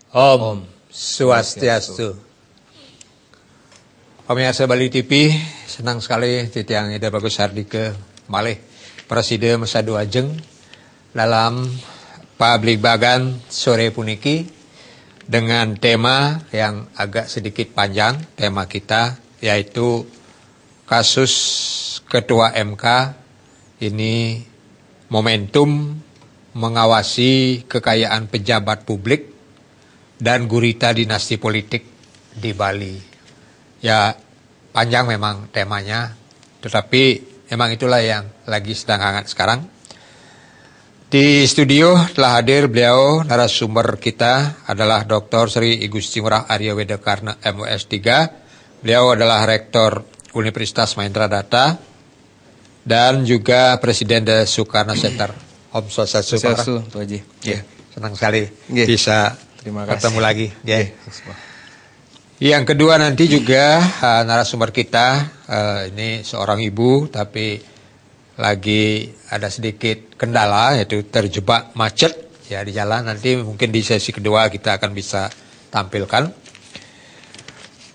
Om Swastiastu. Pemirsa Bali TV, senang sekali Titiang Ida Bagus Hardike malih Presiden Sadu Ajeng dalam pablibagan sore puniki dengan tema yang agak sedikit panjang. Tema kita yaitu kasus Ketua MK ini momentum mengawasi kekayaan pejabat publik dan gurita dinasti politik di Bali. Ya, panjang memang temanya, tetapi memang itulah yang lagi sedang hangat sekarang. Di studio telah hadir beliau, narasumber kita adalah Dr. Sri I Gusti Ngurah Arya Wedakarna MOS 3. Beliau adalah Rektor Universitas Mahendra Data dan juga Presiden The Soekarno Center. Om Swastiastu, Pak Haji. Ya, senang sekali bisa Terima kasih. ketemu lagi. Ya. Yang kedua nanti juga narasumber kita ini seorang ibu tapi lagi ada sedikit kendala yaitu terjebak macet ya di jalan. Nanti mungkin di sesi kedua kita akan bisa tampilkan.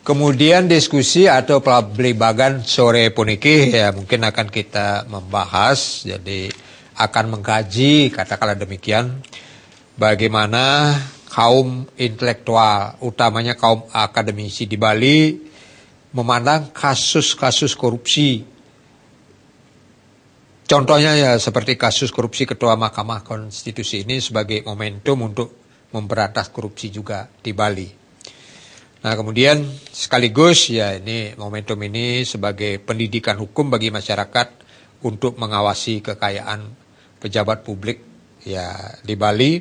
Kemudian diskusi atau pelibagan sore puniki ya mungkin akan kita membahas, jadi akan mengkaji katakanlah demikian bagaimana kaum intelektual, utamanya kaum akademisi di Bali, memandang kasus-kasus korupsi. Contohnya ya seperti kasus korupsi Ketua Mahkamah Konstitusi ini sebagai momentum untuk memberantas korupsi juga di Bali. Nah kemudian sekaligus ya ini momentum ini sebagai pendidikan hukum bagi masyarakat untuk mengawasi kekayaan pejabat publik ya di Bali.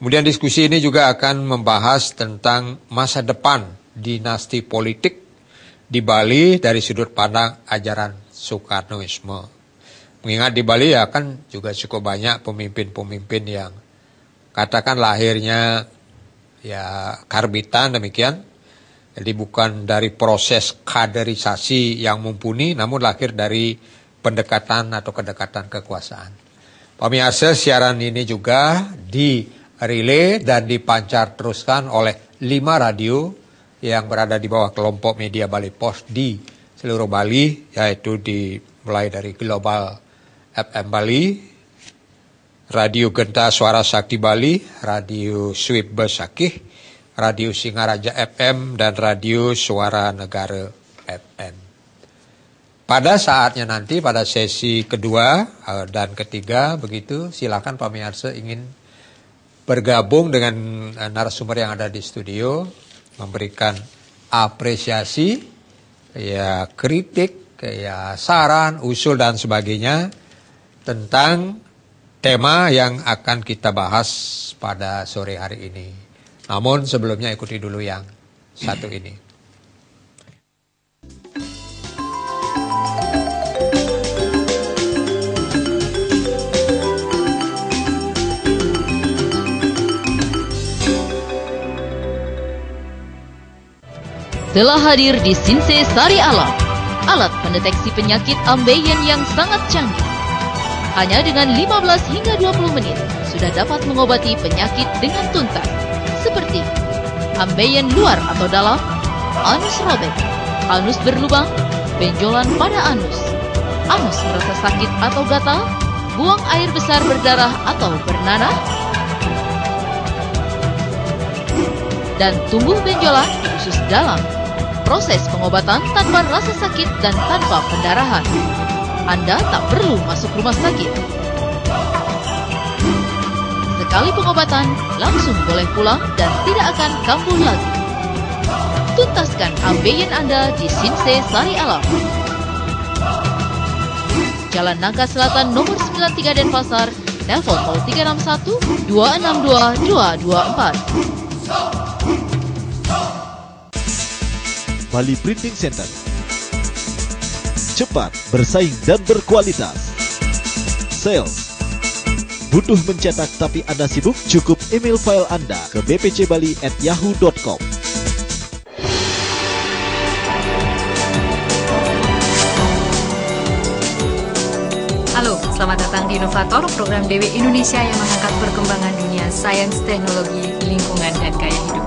Kemudian diskusi ini juga akan membahas tentang masa depan dinasti politik di Bali dari sudut pandang ajaran Soekarnoisme. Mengingat di Bali ya kan juga cukup banyak pemimpin-pemimpin yang katakan lahirnya ya karbitan demikian. Jadi bukan dari proses kaderisasi yang mumpuni namun lahir dari pendekatan atau kedekatan kekuasaan. Pemirsa, siaran ini juga relay dan dipancar teruskan oleh 5 radio yang berada di bawah kelompok media Bali Post di seluruh Bali, yaitu mulai dari Global FM Bali, Radio Genta Suara Sakti Bali, Radio Sweep Besakih, Radio Singaraja FM, dan Radio Suara Negara FM. Pada saatnya nanti, pada sesi kedua dan ketiga, begitu, silakan pemirsa ingin bergabung dengan narasumber yang ada di studio, memberikan apresiasi, ya kritik, ya saran, usul dan sebagainya tentang tema yang akan kita bahas pada sore hari ini. Namun sebelumnya ikuti dulu yang satu ini. Telah hadir di Sinse Sari Alam, alat mendeteksi penyakit ambeien yang sangat canggih. Hanya dengan 15 hingga 20 menit sudah dapat mengobati penyakit dengan tuntas, seperti ambeien luar atau dalam, anus robek, anus berlubang, benjolan pada anus merasa sakit atau gatal, buang air besar berdarah atau bernanah, dan tumbuh benjolan di usus dalam. Proses pengobatan tanpa rasa sakit dan tanpa pendarahan. Anda tak perlu masuk rumah sakit. Sekali pengobatan, langsung boleh pulang dan tidak akan kambuh lagi. Tuntaskan ambeien Anda di Sinse Sari Alam. Jalan Nangka Selatan nomor 93 Denpasar, telepon 0361 262 224. Bali Printing Center. Cepat, bersaing dan berkualitas. Sales. Butuh mencetak tapi Anda sibuk? Cukup email file Anda ke bpcbali@yahoo.com. Halo, selamat datang di Inovator, program DW Indonesia yang mengangkat perkembangan dunia sains, teknologi, lingkungan, dan gaya hidup.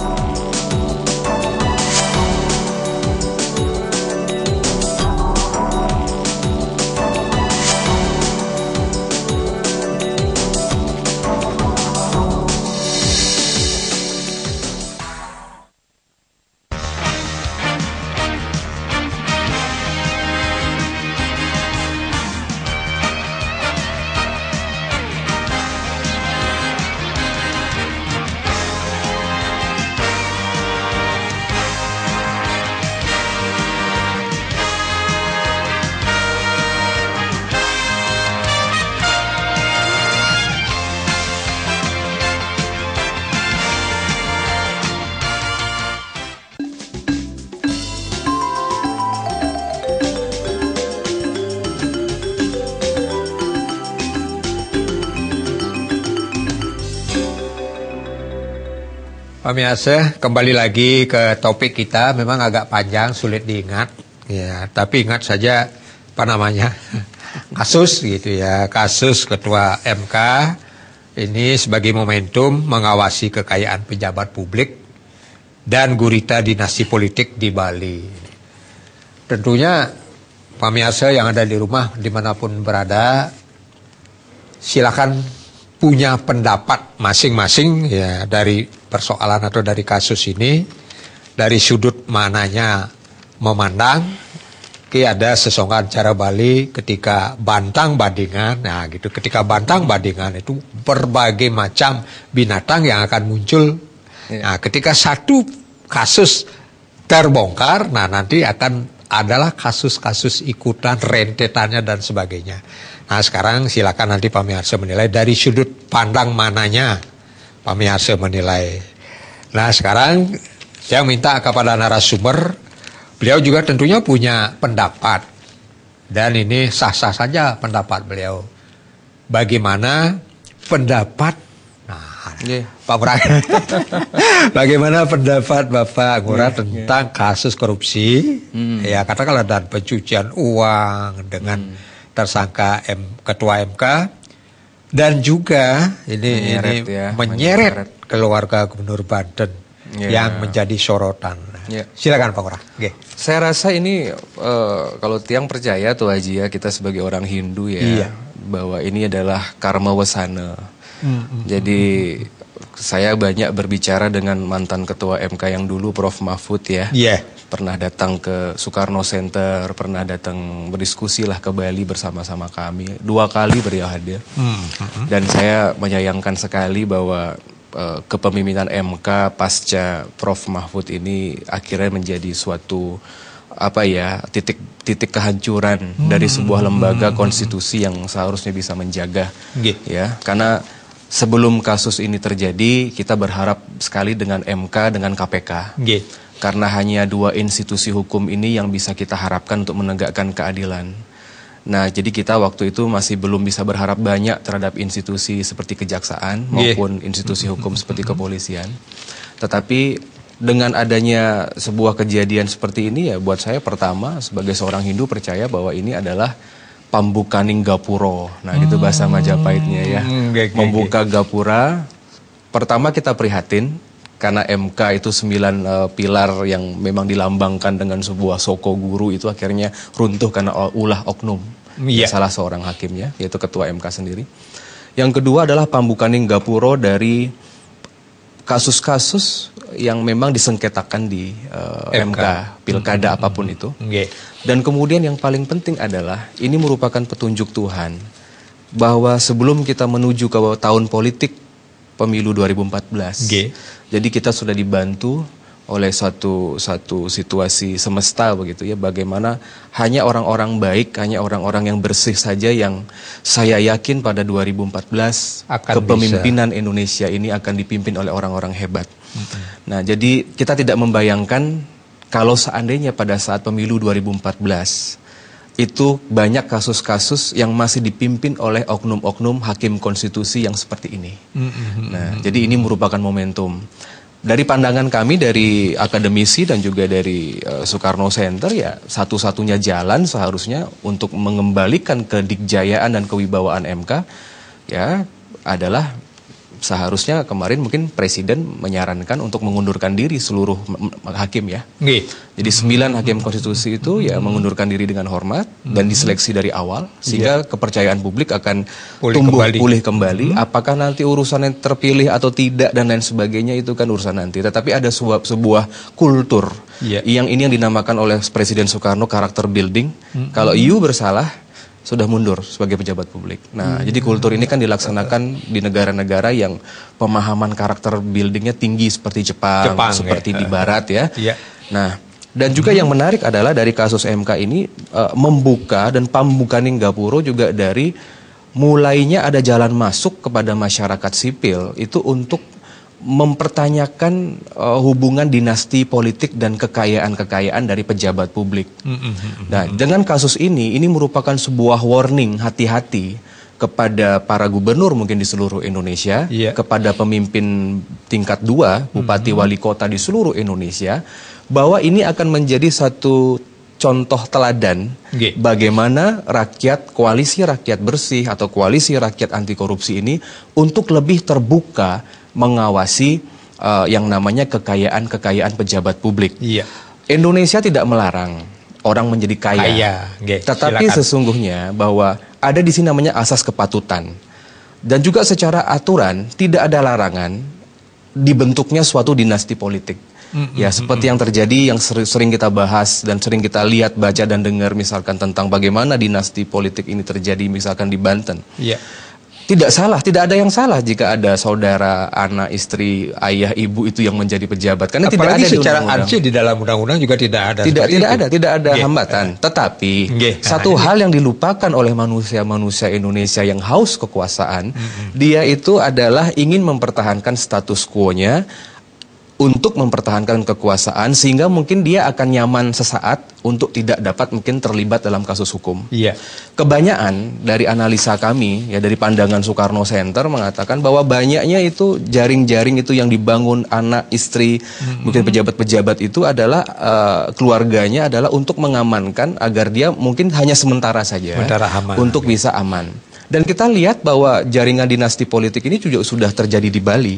Pemirsa, kembali lagi ke topik kita. Memang agak panjang, sulit diingat, ya. Tapi ingat saja apa namanya kasus gitu ya, kasus Ketua MK ini sebagai momentum mengawasi kekayaan pejabat publik dan gurita dinasti politik di Bali. Tentunya pemirsa yang ada di rumah dimanapun berada, silakan punya pendapat masing-masing ya dari persoalan atau dari kasus ini, dari sudut mananya memandang. Ada sesongkan cara Bali ketika bantang bandingan, nah gitu, ketika bantang bandingan itu berbagai macam binatang yang akan muncul. Nah, ketika satu kasus terbongkar, nah nanti akan adalah kasus-kasus ikutan, rentetannya dan sebagainya. Nah sekarang silakan nanti pemirsa menilai dari sudut pandang mananya pemirsa menilai. Nah sekarang saya minta kepada narasumber, beliau juga tentunya punya pendapat. Dan ini sah-sah saja pendapat beliau. Bagaimana pendapat, Pak Ngurah, bagaimana pendapat Bapak Ngurah tentang kasus korupsi, ya katakanlah dan pencucian uang dengan tersangka Ketua MK dan juga ini menyeret keluarga Gubernur Banten yang menjadi sorotan. Silakan Pak Ngurah. Saya rasa ini kalau tiang percaya tuh Haji ya, kita sebagai orang Hindu ya, bahwa ini adalah karma wasana. Jadi saya banyak berbicara dengan mantan Ketua MK yang dulu Prof Mahfud ya. Pernah datang ke Soekarno Center, pernah datang berdiskusi lah ke Bali bersama-sama kami. 2 kali beliau hadir. Dan saya menyayangkan sekali bahwa kepemimpinan MK pasca Prof Mahfud ini akhirnya menjadi suatu titik kehancuran dari sebuah lembaga konstitusi yang seharusnya bisa menjaga ya. Karena sebelum kasus ini terjadi, kita berharap sekali dengan MK, dengan KPK. Karena hanya 2 institusi hukum ini yang bisa kita harapkan untuk menegakkan keadilan. Nah, jadi kita waktu itu masih belum bisa berharap banyak terhadap institusi seperti kejaksaan maupun institusi hukum seperti kepolisian. Tetapi dengan adanya sebuah kejadian seperti ini ya, buat saya pertama sebagai seorang Hindu percaya bahwa ini adalah pambukaning gapuro. Nah, itu bahasa Majapahitnya ya. Membuka gapura. Pertama kita prihatin karena MK itu 9 pilar yang memang dilambangkan dengan sebuah soko guru itu akhirnya runtuh karena ulah oknum. Salah seorang hakimnya, yaitu Ketua MK sendiri. Yang kedua adalah pambukaning gapuro dari kasus-kasus yang memang disengketakan di MK, pilkada apapun itu. Dan kemudian yang paling penting adalah ini merupakan petunjuk Tuhan bahwa sebelum kita menuju ke tahun politik pemilu 2014, jadi kita sudah dibantu oleh satu situasi semesta begitu ya, bagaimana hanya orang-orang baik, hanya orang-orang yang bersih saja yang saya yakin pada 2014 kepemimpinan Indonesia ini akan dipimpin oleh orang-orang hebat. Nah, jadi kita tidak membayangkan kalau seandainya pada saat pemilu 2014 itu banyak kasus-kasus yang masih dipimpin oleh oknum-oknum hakim konstitusi yang seperti ini. Nah, jadi ini merupakan momentum. Dari pandangan kami dari akademisi dan juga dari Soekarno Center, ya satu-satunya jalan seharusnya untuk mengembalikan kedikjayaan dan kewibawaan MK ya adalah seharusnya kemarin mungkin Presiden menyarankan untuk mengundurkan diri seluruh hakim ya. Jadi 9 hakim konstitusi itu ya mengundurkan diri dengan hormat dan diseleksi dari awal sehingga kepercayaan publik akan pulih kembali. Apakah nanti urusannya terpilih atau tidak dan lain sebagainya itu kan urusan nanti. Tetapi ada sebuah kultur yang ini yang dinamakan oleh Presiden Soekarno karakter building. Kalau you bersalah sudah mundur sebagai pejabat publik. Nah, jadi kultur ini kan dilaksanakan di negara-negara yang pemahaman karakter buildingnya tinggi seperti Jepang seperti di Barat ya. Nah, dan juga yang menarik adalah dari kasus MK ini membuka dan pambukaning Gapuro juga dari mulainya ada jalan masuk kepada masyarakat sipil itu untuk mempertanyakan hubungan dinasti politik dan kekayaan-kekayaan dari pejabat publik. Nah, dengan kasus ini merupakan sebuah warning hati-hati kepada para gubernur mungkin di seluruh Indonesia, kepada pemimpin tingkat 2, bupati wali kota di seluruh Indonesia, bahwa ini akan menjadi satu contoh teladan bagaimana koalisi rakyat bersih atau koalisi rakyat anti korupsi ini untuk lebih terbuka mengawasi yang namanya kekayaan pejabat publik. Indonesia tidak melarang orang menjadi kaya. Tetapi sesungguhnya bahwa ada di sini namanya asas kepatutan. Dan juga secara aturan tidak ada larangan dibentuknya suatu dinasti politik. Ya, seperti yang terjadi yang sering kita bahas dan sering kita lihat, baca dan dengar misalkan tentang bagaimana dinasti politik ini terjadi misalkan di Banten. Tidak salah, tidak ada yang salah jika ada saudara, anak, istri, ayah, ibu itu yang menjadi pejabat. Karena apalagi tidak ada secara ansih di dalam undang-undang juga tidak ada. Tidak ada hambatan. Tetapi satu hal yang dilupakan oleh manusia-manusia Indonesia yang haus kekuasaan, dia itu adalah ingin mempertahankan status quo-nya untuk mempertahankan kekuasaan sehingga mungkin dia akan nyaman sesaat untuk tidak dapat mungkin terlibat dalam kasus hukum. Kebanyakan dari analisa kami ya dari pandangan Soekarno Center mengatakan bahwa banyaknya itu jaring-jaring itu yang dibangun anak, istri, mungkin pejabat-pejabat itu adalah keluarganya adalah untuk mengamankan agar dia mungkin hanya sementara saja untuk bisa aman. Dan kita lihat bahwa jaringan dinasti politik ini juga sudah terjadi di Bali,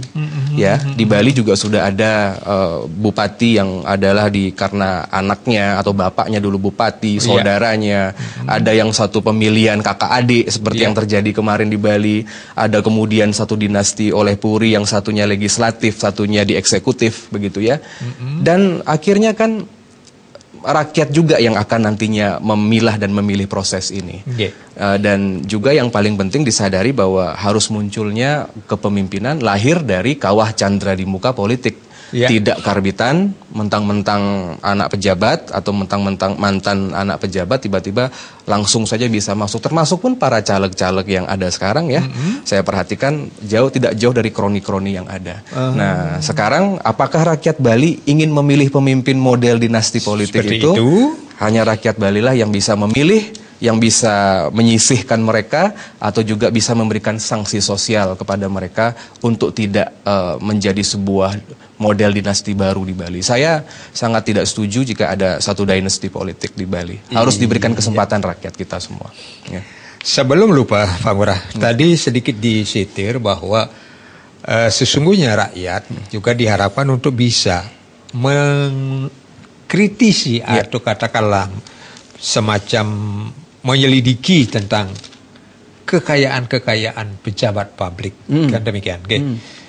ya di Bali juga sudah ada bupati yang adalah karena anaknya atau bapaknya dulu bupati, saudaranya, ada yang satu pemilihan kakak adik seperti yang terjadi kemarin di Bali, ada kemudian satu dinasti oleh Puri yang satunya legislatif, satunya di eksekutif begitu ya, dan akhirnya kan rakyat juga yang akan nantinya memilah dan memilih proses ini. Dan juga yang paling penting disadari bahwa harus munculnya kepemimpinan lahir dari kawah candra di muka politik. Tidak karbitan, mentang-mentang anak pejabat atau mentang-mentang mantan anak pejabat tiba-tiba langsung saja bisa masuk. Termasuk pun para caleg-caleg yang ada sekarang ya. Saya perhatikan tidak jauh dari kroni-kroni yang ada. Nah, sekarang apakah rakyat Bali ingin memilih pemimpin model dinasti politik itu? Hanya rakyat Bali lah yang bisa memilih, yang bisa menyisihkan mereka atau juga bisa memberikan sanksi sosial kepada mereka untuk tidak menjadi sebuah model dinasti baru di Bali. Saya sangat tidak setuju jika ada satu dinasti politik di Bali. Harus diberikan kesempatan rakyat kita semua. Sebelum lupa, Pak Ngurah, tadi sedikit disitir bahwa sesungguhnya rakyat juga diharapkan untuk bisa mengkritisi atau katakanlah semacam menyelidiki tentang kekayaan-kekayaan pejabat publik, kan demikian.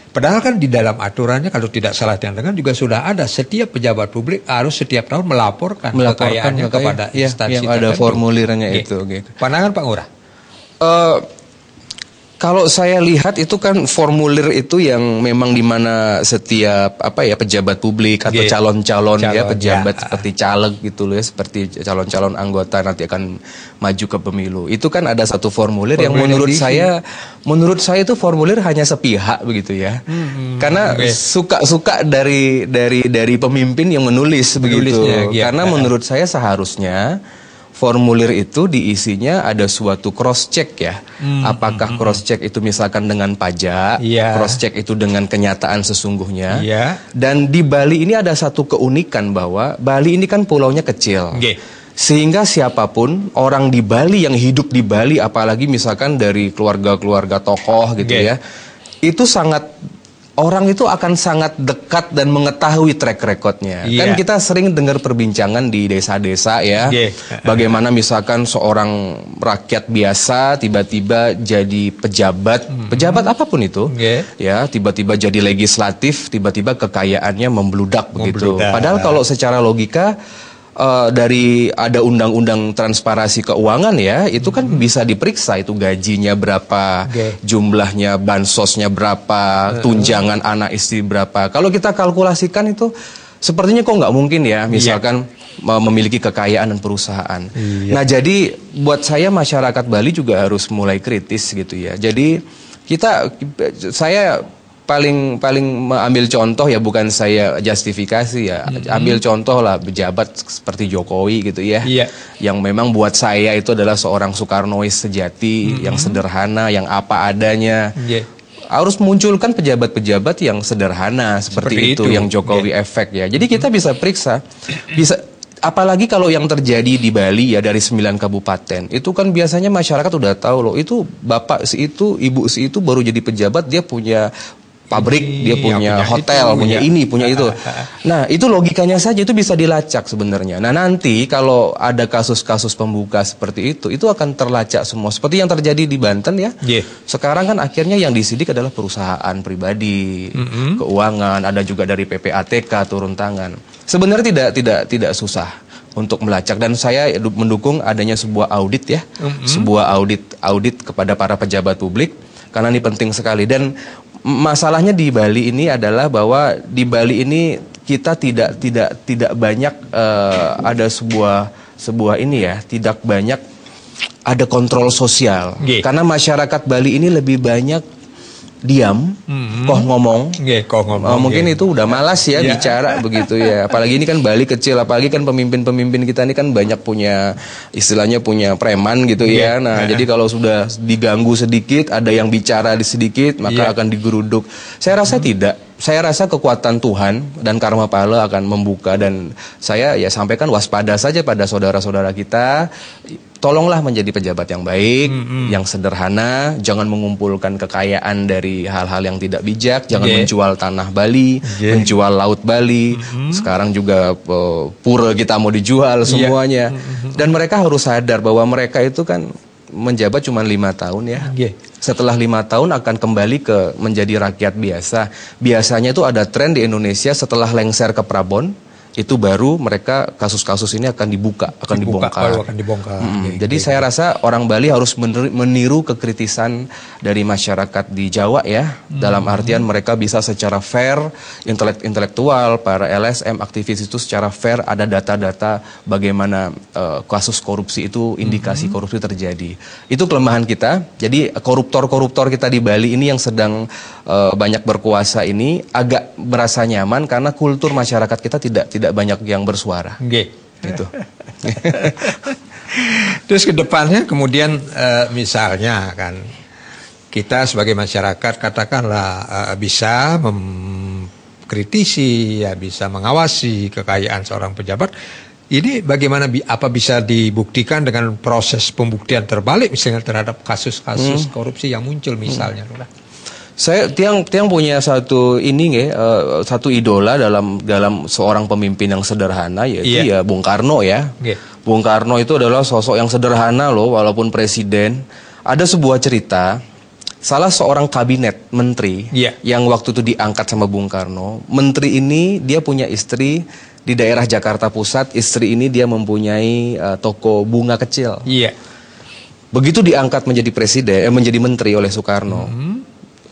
Padahal kan di dalam aturannya kalau tidak salah dengan juga sudah ada setiap pejabat publik harus setiap tahun melaporkan kekayaannya kepada instansi yang ada formulirnya itu. Pandangan Pak Ngurah? Kalau saya lihat itu kan formulir itu yang memang dimana setiap pejabat publik atau calon-calon ya pejabat seperti caleg gitu loh ya, seperti calon-calon anggota nanti akan maju ke pemilu. Itu kan ada satu formulir yang menurut saya itu formulir hanya sepihak begitu ya. Karena suka-suka dari pemimpin yang menulis begitu. Karena menurut saya seharusnya formulir itu diisinya ada suatu cross check ya. Apakah cross check itu misalkan dengan pajak, cross check itu dengan kenyataan sesungguhnya. Dan di Bali ini ada satu keunikan bahwa Bali ini kan pulaunya kecil. Sehingga siapapun orang di Bali yang hidup di Bali, apalagi misalkan dari keluarga-keluarga tokoh gitu ya, itu orang itu akan sangat dekat dan mengetahui track recordnya. Kan kita sering dengar perbincangan di desa-desa ya, bagaimana misalkan seorang rakyat biasa tiba-tiba jadi pejabat, pejabat apapun itu, ya tiba-tiba jadi legislatif, tiba-tiba kekayaannya membludak begitu. Padahal kalau secara logika dari ada undang-undang transparansi keuangan ya, itu kan bisa diperiksa itu gajinya berapa, jumlahnya bansosnya berapa, tunjangan anak istri berapa. Kalau kita kalkulasikan itu sepertinya kok nggak mungkin ya, misalkan memiliki kekayaan dan perusahaan. Nah jadi buat saya masyarakat Bali juga harus mulai kritis gitu ya. Jadi saya paling mengambil contoh ya, bukan saya justifikasi ya, ambil contoh lah pejabat seperti Jokowi gitu ya, yang memang buat saya itu adalah seorang Soekarnois sejati, yang sederhana, yang apa adanya. Harus munculkan pejabat-pejabat yang sederhana seperti itu, yang Jokowi efek ya. Jadi kita bisa periksa, apalagi kalau yang terjadi di Bali ya, dari 9 kabupaten itu kan biasanya masyarakat udah tahu loh, itu bapak si itu, ibu si itu baru jadi pejabat, dia punya pabrik, dia punya hotel, punya ini, punya itu. Nah, itu logikanya saja itu bisa dilacak sebenarnya. Nah, nanti kalau ada kasus-kasus pembuka seperti itu akan terlacak semua. Seperti yang terjadi di Banten ya. Sekarang kan akhirnya yang disidik adalah perusahaan pribadi, keuangan, ada juga dari PPATK turun tangan. Sebenarnya tidak susah untuk melacak, dan saya mendukung adanya sebuah audit ya, sebuah audit kepada para pejabat publik, karena ini penting sekali. Dan masalahnya di Bali ini adalah bahwa di Bali ini kita tidak banyak ada sebuah ini ya, tidak banyak ada kontrol sosial. Karena masyarakat Bali ini lebih banyak diam, ngomong. Mungkin itu udah malas ya bicara begitu ya. Apalagi ini kan Bali kecil, apalagi kan pemimpin-pemimpin kita ini kan banyak punya istilahnya punya preman gitu ya. Nah, jadi kalau sudah diganggu sedikit, ada yang bicara sedikit, maka akan digeruduk. Saya rasa tidak. Saya rasa kekuatan Tuhan dan karma pahala akan membuka, dan saya ya sampaikan waspada saja pada saudara-saudara kita. Tolonglah menjadi pejabat yang baik, yang sederhana, jangan mengumpulkan kekayaan dari hal-hal yang tidak bijak, jangan menjual tanah Bali, menjual laut Bali. Sekarang juga pura kita mau dijual semuanya. Dan mereka harus sadar bahwa mereka itu kan menjabat cuma 5 tahun ya. Setelah 5 tahun akan kembali ke menjadi rakyat biasa. Biasanya itu ada tren di Indonesia setelah lengser ke Prabon, itu baru mereka kasus-kasus ini akan dibongkar. Jadi saya rasa orang Bali harus meniru kekritisan dari masyarakat di Jawa ya. Dalam artian mereka bisa secara fair, intelektual, para LSM, aktivis itu secara fair ada data-data bagaimana kasus korupsi itu, indikasi korupsi terjadi. Itu kelemahan kita. Jadi koruptor-koruptor kita di Bali ini yang sedang banyak berkuasa ini agak merasa nyaman karena kultur masyarakat kita tidak banyak yang bersuara. Gitu. Terus ke depannya kemudian misalnya kan kita sebagai masyarakat katakanlah bisa mengkritisi ya, bisa mengawasi kekayaan seorang pejabat. Ini bagaimana, apa bisa dibuktikan dengan proses pembuktian terbalik misalnya terhadap kasus-kasus korupsi yang muncul misalnya. Saya tiang punya satu satu idola dalam seorang pemimpin yang sederhana, yaitu ya Bung Karno ya. Bung Karno itu adalah sosok yang sederhana loh, walaupun presiden. Ada sebuah cerita, salah seorang kabinet menteri yang waktu itu diangkat sama Bung Karno. Menteri ini dia punya istri di daerah Jakarta Pusat. Istri ini dia mempunyai toko bunga kecil. Begitu diangkat menjadi presiden, menjadi menteri oleh Soekarno,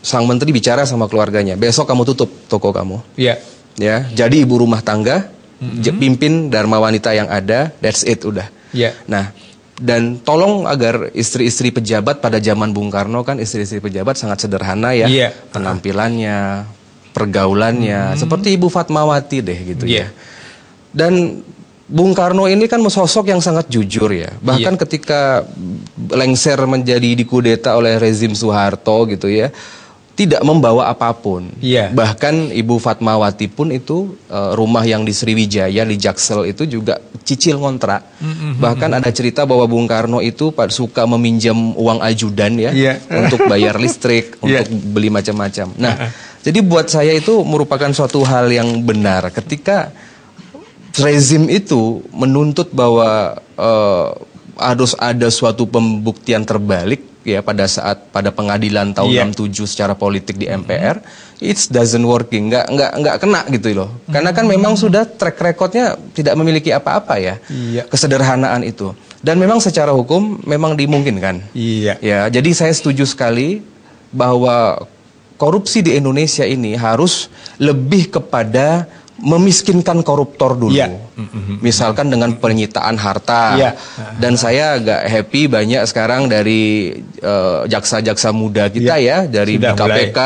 sang menteri bicara sama keluarganya, besok kamu tutup toko kamu. Iya. Ya, jadi ibu rumah tangga, pimpin Dharma Wanita yang ada, that's it udah. Iya. Nah, dan tolong agar istri-istri pejabat pada zaman Bung Karno kan istri-istri pejabat sangat sederhana ya, Iya. penampilannya, pergaulannya, seperti Ibu Fatmawati deh gitu ya. Dan Bung Karno ini kan sosok yang sangat jujur ya. Bahkan ketika lengser menjadi dikudeta oleh rezim Soeharto gitu ya, tidak membawa apapun. Bahkan Ibu Fatmawati pun itu rumah yang di Sriwijaya, di Jaksel itu juga cicil ngontrak. Bahkan ada cerita bahwa Bung Karno itu suka meminjam uang ajudan ya, untuk bayar listrik, untuk beli macam-macam. Nah, jadi buat saya itu merupakan suatu hal yang benar ketika rezim itu menuntut bahwa harus ada suatu pembuktian terbalik ya pada pengadilan tahun 67 secara politik di MPR, it doesn't working, nggak kena gitu loh. Karena kan memang sudah track recordnya tidak memiliki apa-apa ya, kesederhanaan itu. Dan memang secara hukum memang dimungkinkan. Ya, jadi saya setuju sekali bahwa korupsi di Indonesia ini harus lebih kepada memiskinkan koruptor dulu. Misalkan dengan penyitaan harta. Dan saya agak happy banyak sekarang dari jaksa-jaksa muda kita ya, dari KPK.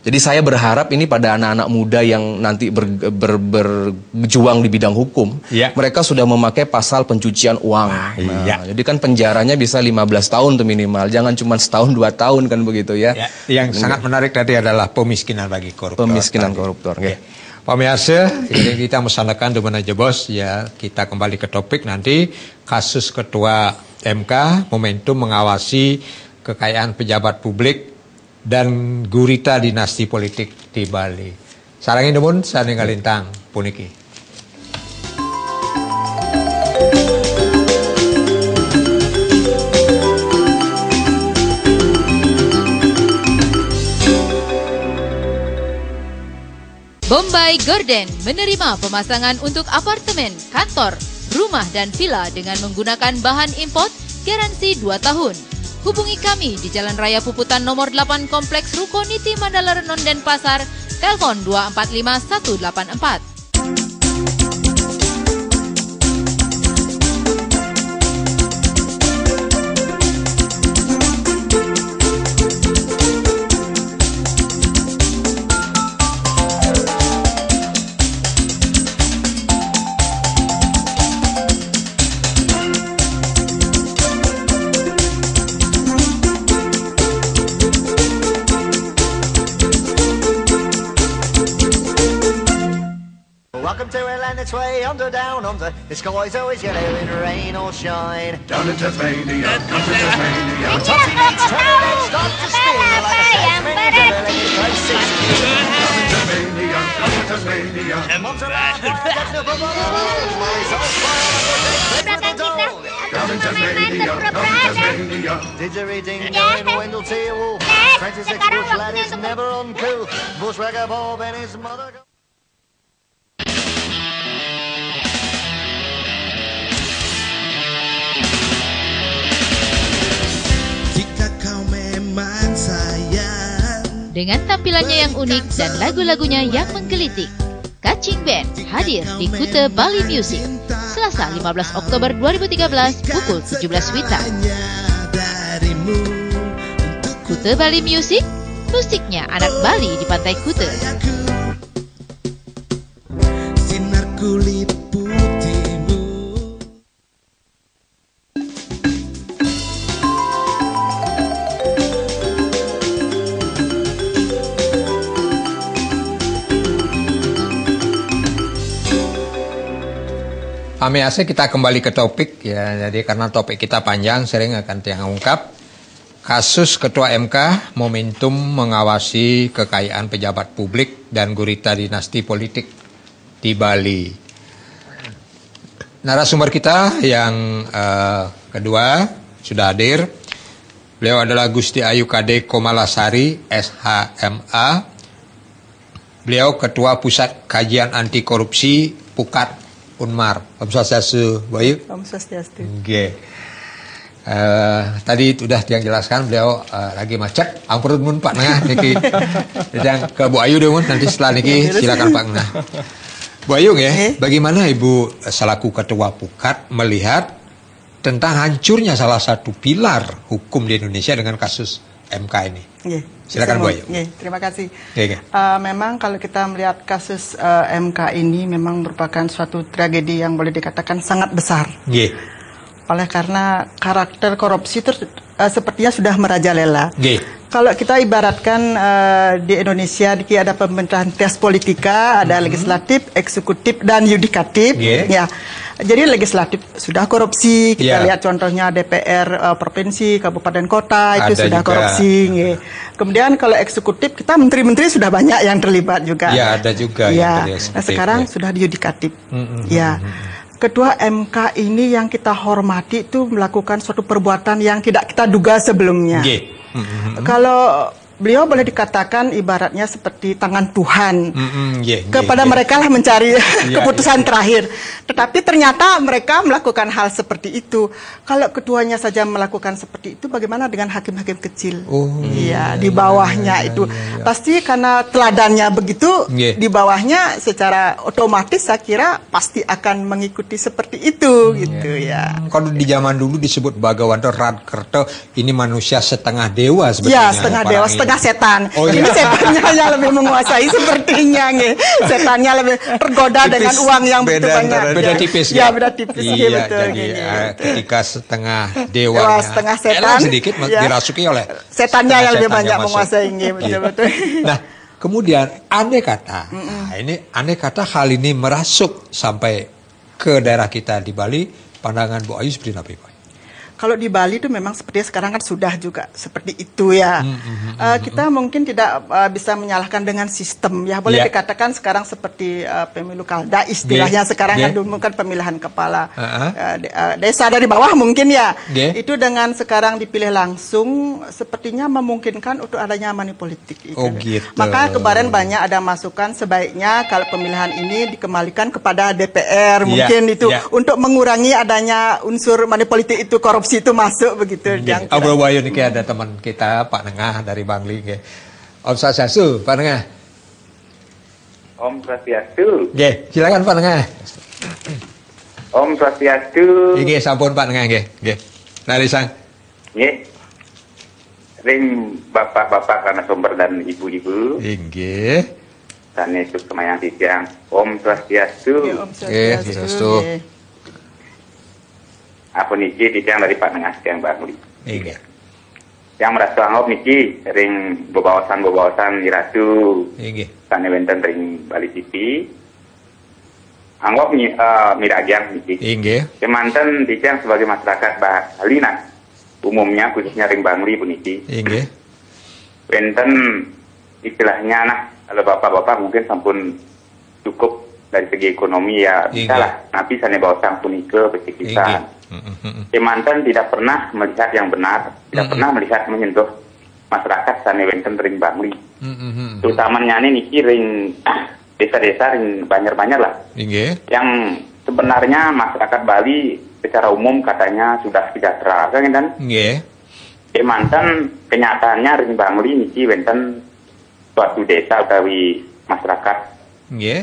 Jadi saya berharap ini pada anak-anak muda yang nanti berjuang di bidang hukum, mereka sudah memakai pasal pencucian uang. Jadi kan penjaranya bisa 15 tahun tuh minimal, jangan cuma setahun 2 tahun kan begitu ya. Yang sangat menarik tadi adalah pemiskinan bagi koruptor. Pemiskinan koruptor. Pemirsa, ini kita melaksanakan Demen aja bos ya. Kita kembali ke topik nanti kasus Ketua MK momentum mengawasi kekayaan pejabat publik dan gurita dinasti politik di Bali. Sarangin Demen, saya Galintang puniki. Bombay Garden menerima pemasangan untuk apartemen, kantor, rumah dan villa dengan menggunakan bahan import garansi 2 tahun. Hubungi kami di Jalan Raya Puputan nomor 8 Kompleks Ruko Niti Mandala Renon Denpasar, telepon 245 184. It's way under, down under. The sky's always yellow in rain or shine. Down in Tasmania, down to Tasmania. Totty needs turning and start to spin like a salesman juggling his close 16. Down in Tasmania, down to Tasmania. Montserrat, that's no problem. He's all fine with the doll. Down in Tasmania, down to Tasmania. Didgeridoo going Wendell T. Wolf. Francis X. Bush lad is never uncool. Bushwhacker Bob and his mother. Dengan tampilannya yang unik dan lagu-lagunya yang menggelitik, Kaching Band hadir di Kuta Bali Music Selasa 15 Oktober 2013 pukul 17 WITA. Kuta Bali Music, musiknya anak Bali di Pantai Kuta. Sinar kulit putihmu. Amiase kita kembali ke topik ya. Jadi karena topik kita panjang, sering akan tiang ungkap kasus Ketua MK momentum mengawasi kekayaan pejabat publik dan gurita dinasti politik di Bali. Narasumber kita yang kedua sudah hadir. Beliau adalah Gusti Ayu Kade Komalasari, SHMA. Beliau Ketua Pusat Kajian Anti Korupsi Pukat Unmar. Om Swastiastu, Bayu. Om Swastiastu. Oke. Tadi sudah yang jelaskan beliau lagi macet. Ampun mun Pak Nengah niki. Yang ke Bu Ayu deh mun nanti setelah niki silakan Pak Nengah. Bu Ayu ya, bagaimana Ibu selaku Ketua Pukat melihat tentang hancurnya salah satu pilar hukum di Indonesia dengan kasus MK ini? Silakan Bu Ayu. Terima kasih. Memang kalau kita melihat kasus MK ini memang merupakan suatu tragedi yang boleh dikatakan sangat besar. Oleh karena karakter korupsi itu sepertinya sudah merajalela. Kalau kita ibaratkan di Indonesia ada pemerintahan tes politika, ada legislatif, eksekutif, dan yudikatif. Ya, jadi legislatif sudah korupsi. Kita lihat contohnya DPR provinsi, kabupaten, kota itu ada sudah juga korupsi. Kemudian kalau eksekutif kita menteri-menteri sudah banyak yang terlibat juga. Ya, ada juga. Nah, sekarang sudah di yudikatif. Ketua MK ini yang kita hormati itu melakukan suatu perbuatan yang tidak kita duga sebelumnya. Kalau beliau boleh dikatakan ibaratnya seperti tangan Tuhan kepada mereka lah mencari keputusan terakhir. Tetapi ternyata mereka melakukan hal seperti itu. Kalau ketuanya saja melakukan seperti itu, bagaimana dengan hakim-hakim kecil? Di bawahnya itu pasti karena teladannya begitu, di bawahnya secara otomatis saya kira pasti akan mengikuti seperti itu gitu ya. Kalau di zaman dulu disebut Bhagawanto Radkerto, ini manusia setengah dewa sebetulnya. Setengah dewa, setengah setan. Ini setannya yang lebih menguasai sepertinya nih. Setannya lebih tergoda dengan uang yang begitu banyak. Beda tipis beda tipis. Betul. Jadi ketika setengah dewa, setengah setan sedikit dirasuki oleh setannya yang lebih banyak menguasai. Betul. Nah, kemudian andai kata, andai kata hal ini merasuk sampai ke daerah kita di Bali, pandangan Bu Ayu seperti apa, Pak? Kalau di Bali itu memang sepertinya sekarang kan sudah juga seperti itu ya. Kita mungkin tidak bisa menyalahkan dengan sistem ya. Boleh dikatakan sekarang seperti pemilu kalda istilahnya sekarang kan dulu kan pemilihan kepala desa dari bawah mungkin ya. Itu dengan sekarang dipilih langsung sepertinya memungkinkan untuk adanya money politik. Gitu. Maka kemarin banyak ada masukan sebaiknya kalau pemilihan ini dikembalikan kepada DPR mungkin itu untuk mengurangi adanya unsur money politik itu, korupsi itu masuk begitu. Bro Bayu ini ada teman kita Pak Nengah dari Bangli. Om Swastiastu, Pak Nengah. Om Swastiastu. Silakan Pak Nengah. Om Swastiastu. Sampun Pak Nengah Dari sang. Ring bapak-bapak karena sumber dan ibu-ibu. Sanesuk semayang siang. Om Swastiastu. Om Swastiastu. Apa niki tiang dari Pak Nengah yang Bangli. Yang merasa anggap niki ring bebawasan iratu. Sane wenten ring Bali TV. Anggap miragian niki. Kemanten tiang sebagai masyarakat Bali umumnya khususnya ring Bangli pun niki. Wenten istilahnya kalau bapak-bapak mungkin sampun cukup dari segi ekonomi ya bisa lah. Tapi sane bawasang punike petikisan. Kemanten tidak pernah melihat yang benar, tidak pernah melihat menyentuh masyarakat sane wenten ring Bangli. Terutamanya niki ring desa-desa ring banyak-banyak lah. Yang sebenarnya masyarakat Bali secara umum katanya sudah sejahtera, kan? Kemanten kenyataannya ring Bangli niki wenten suatu desa utawi masyarakat.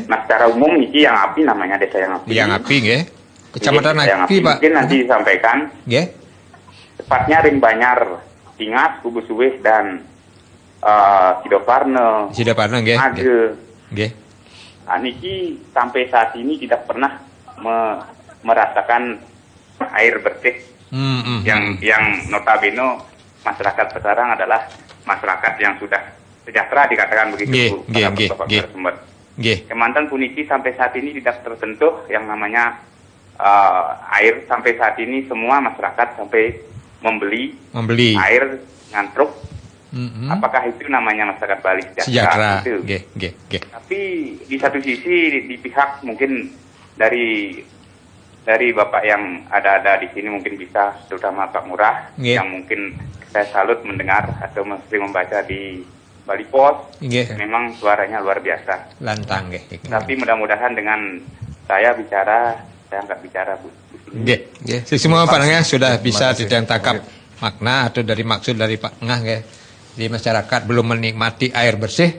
Nah secara umum niki yang api namanya desa yang api. Yang api Kecamatan Api, Pak. Mungkin nanti disampaikan. Tepatnya ring Banyar, Tingas, Kubu Suwis dan Sidoparne. Age. Niki sampai saat ini tidak pernah merasakan air bersih. Yang notabene masyarakat sekarang adalah masyarakat yang sudah sejahtera dikatakan begitu. Kemanten Puniki sampai saat ini tidak tersentuh yang namanya air. Sampai saat ini semua masyarakat sampai membeli air dengan truk. Apakah itu namanya masyarakat Bali sejahtera? Tapi di satu sisi di pihak mungkin dari bapak yang ada di sini mungkin bisa, terutama Pak Murah yang mungkin saya salut mendengar atau sering membaca di Bali Post. Memang suaranya luar biasa. Lantang Tapi mudah-mudahan dengan saya nggak bicara Bu Semua Pak Nengah sudah bisa ditangkap makna atau dari maksud dari Pak Nengah di masyarakat belum menikmati air bersih,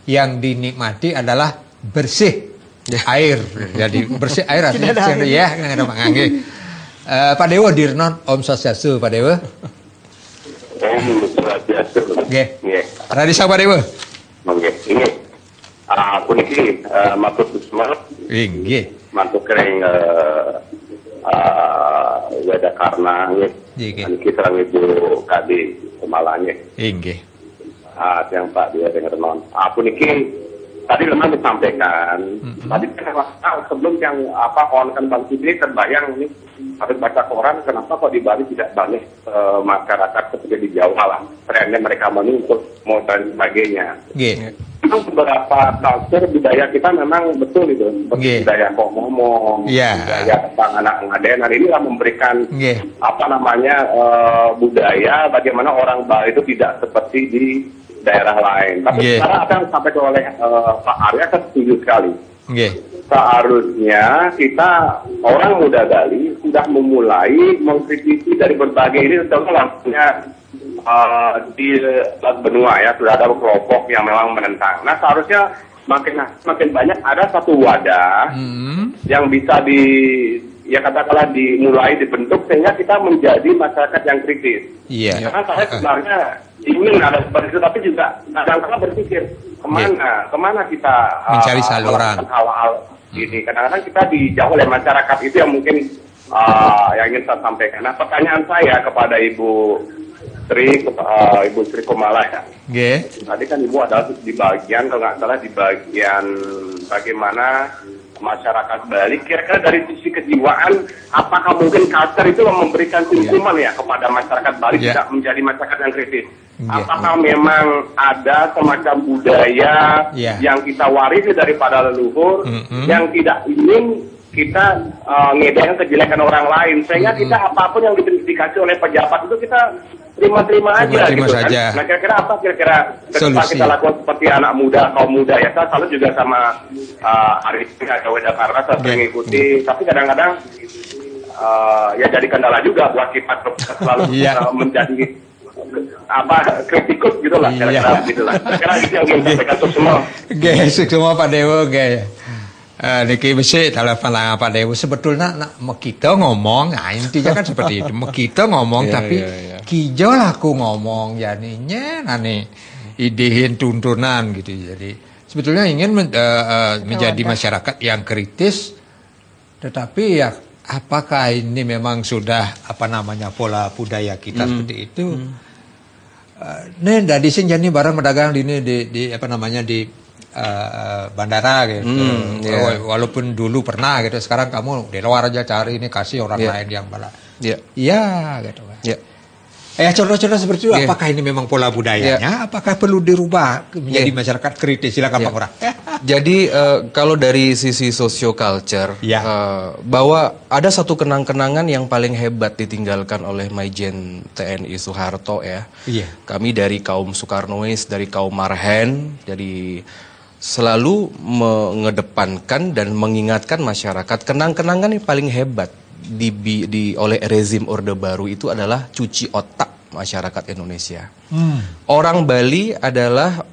yang dinikmati adalah bersih air. Jadi bersih air artinya ya ada Pak Nengah. Pak Dewa Dirnon, Om Swastiastu Pak Dewa. Om Swastiastu. Radisa Pak Dewa. Ini aku niki matur Kusma. Mantuk kering weda karena niki serang Ibu Kadi Kemalanya. Yang Pak dia dengar non. Aku niki tadi lemah disampaikan. Tadi sebelum yang kawan Bang Fitri terbayang ini harus baca koran, kenapa kok di Bali tidak banyak masyarakat seperti di Jawa lah. Trennya mereka menuntut mau dan sebagainya. Memang beberapa culture budaya kita memang betul itu, seperti budaya ngomong, budaya tentang anak ngadenan, inilah memberikan budaya bagaimana orang Bali itu tidak seperti di daerah lain. Tapi sekarang akan sampai oleh Pak Arya, saya setuju sekali. Seharusnya kita orang muda Bali sudah memulai mengkritisi dari berbagai ini, contohnya di benua ya sudah ada kelompok yang memang menentang. Nah seharusnya makin banyak ada satu wadah yang bisa katakanlah dimulai dibentuk sehingga kita menjadi masyarakat yang kritis. Karena saya sebenarnya ingin ada seperti itu, tapi juga kadang-kadang berpikir kemana kita mencari saluran hal-hal ini. Kadang-kadang kita dijauh oleh masyarakat, itu yang mungkin yang ingin saya sampaikan. Nah pertanyaan saya kepada Ibu Sri Komala ya. Tadi kan Ibu adalah di bagian, kalau nggak salah di bagian bagaimana masyarakat Bali, kira-kira dari sisi kejiwaan, apakah mungkin culture itu memberikan hukuman ya kepada masyarakat Bali tidak menjadi masyarakat yang kritis? Apakah memang ada semacam budaya yang kita warisi daripada leluhur yang tidak ingin kita ngedein kejelekan orang lain, sehingga kita apapun yang dikasih oleh pejabat itu kita terima aja gitu kan. Nah kira-kira apa kira-kira kita lakukan seperti anak muda, kaum muda ya, saya selalu juga sama Arif atau Weda Karna saya mengikuti, tapi kadang-kadang ya jadi kendala juga buat kita selalu menjadi kritikus gitu lah, kira-kira gitulah. Kira-kira itu yang kita sampaikan untuk semua. Semua Pak Dewa niki besi telepon lah Pak Dewa, sebetulnya kita ngomong, intinya kan seperti itu. Kita ngomong tapi kijau lah aku ngomong jadinya idein tuntunan gitu. Jadi sebetulnya ingin menjadi masyarakat yang kritis, tetapi ya apakah ini memang sudah pola budaya kita seperti itu? Dari sini jadi barang pedagang di bandara gitu. Walaupun dulu pernah gitu, sekarang kamu di luar aja cari ini, kasih orang lain yang bala. Gitu kan. Contoh-contoh seperti itu, apakah ini memang pola budayanya? Apakah perlu dirubah menjadi masyarakat kritis? Silakan Pak Ngurah. Jadi kalau dari sisi socio-culture, bahwa ada satu kenang-kenangan yang paling hebat ditinggalkan oleh Maijen TNI Soeharto ya. Kami dari kaum Soekarnois, dari kaum Marhen, jadi selalu mengedepankan dan mengingatkan masyarakat kenang-kenangan yang paling hebat oleh rezim Orde Baru itu adalah cuci otak masyarakat Indonesia. Orang Bali adalah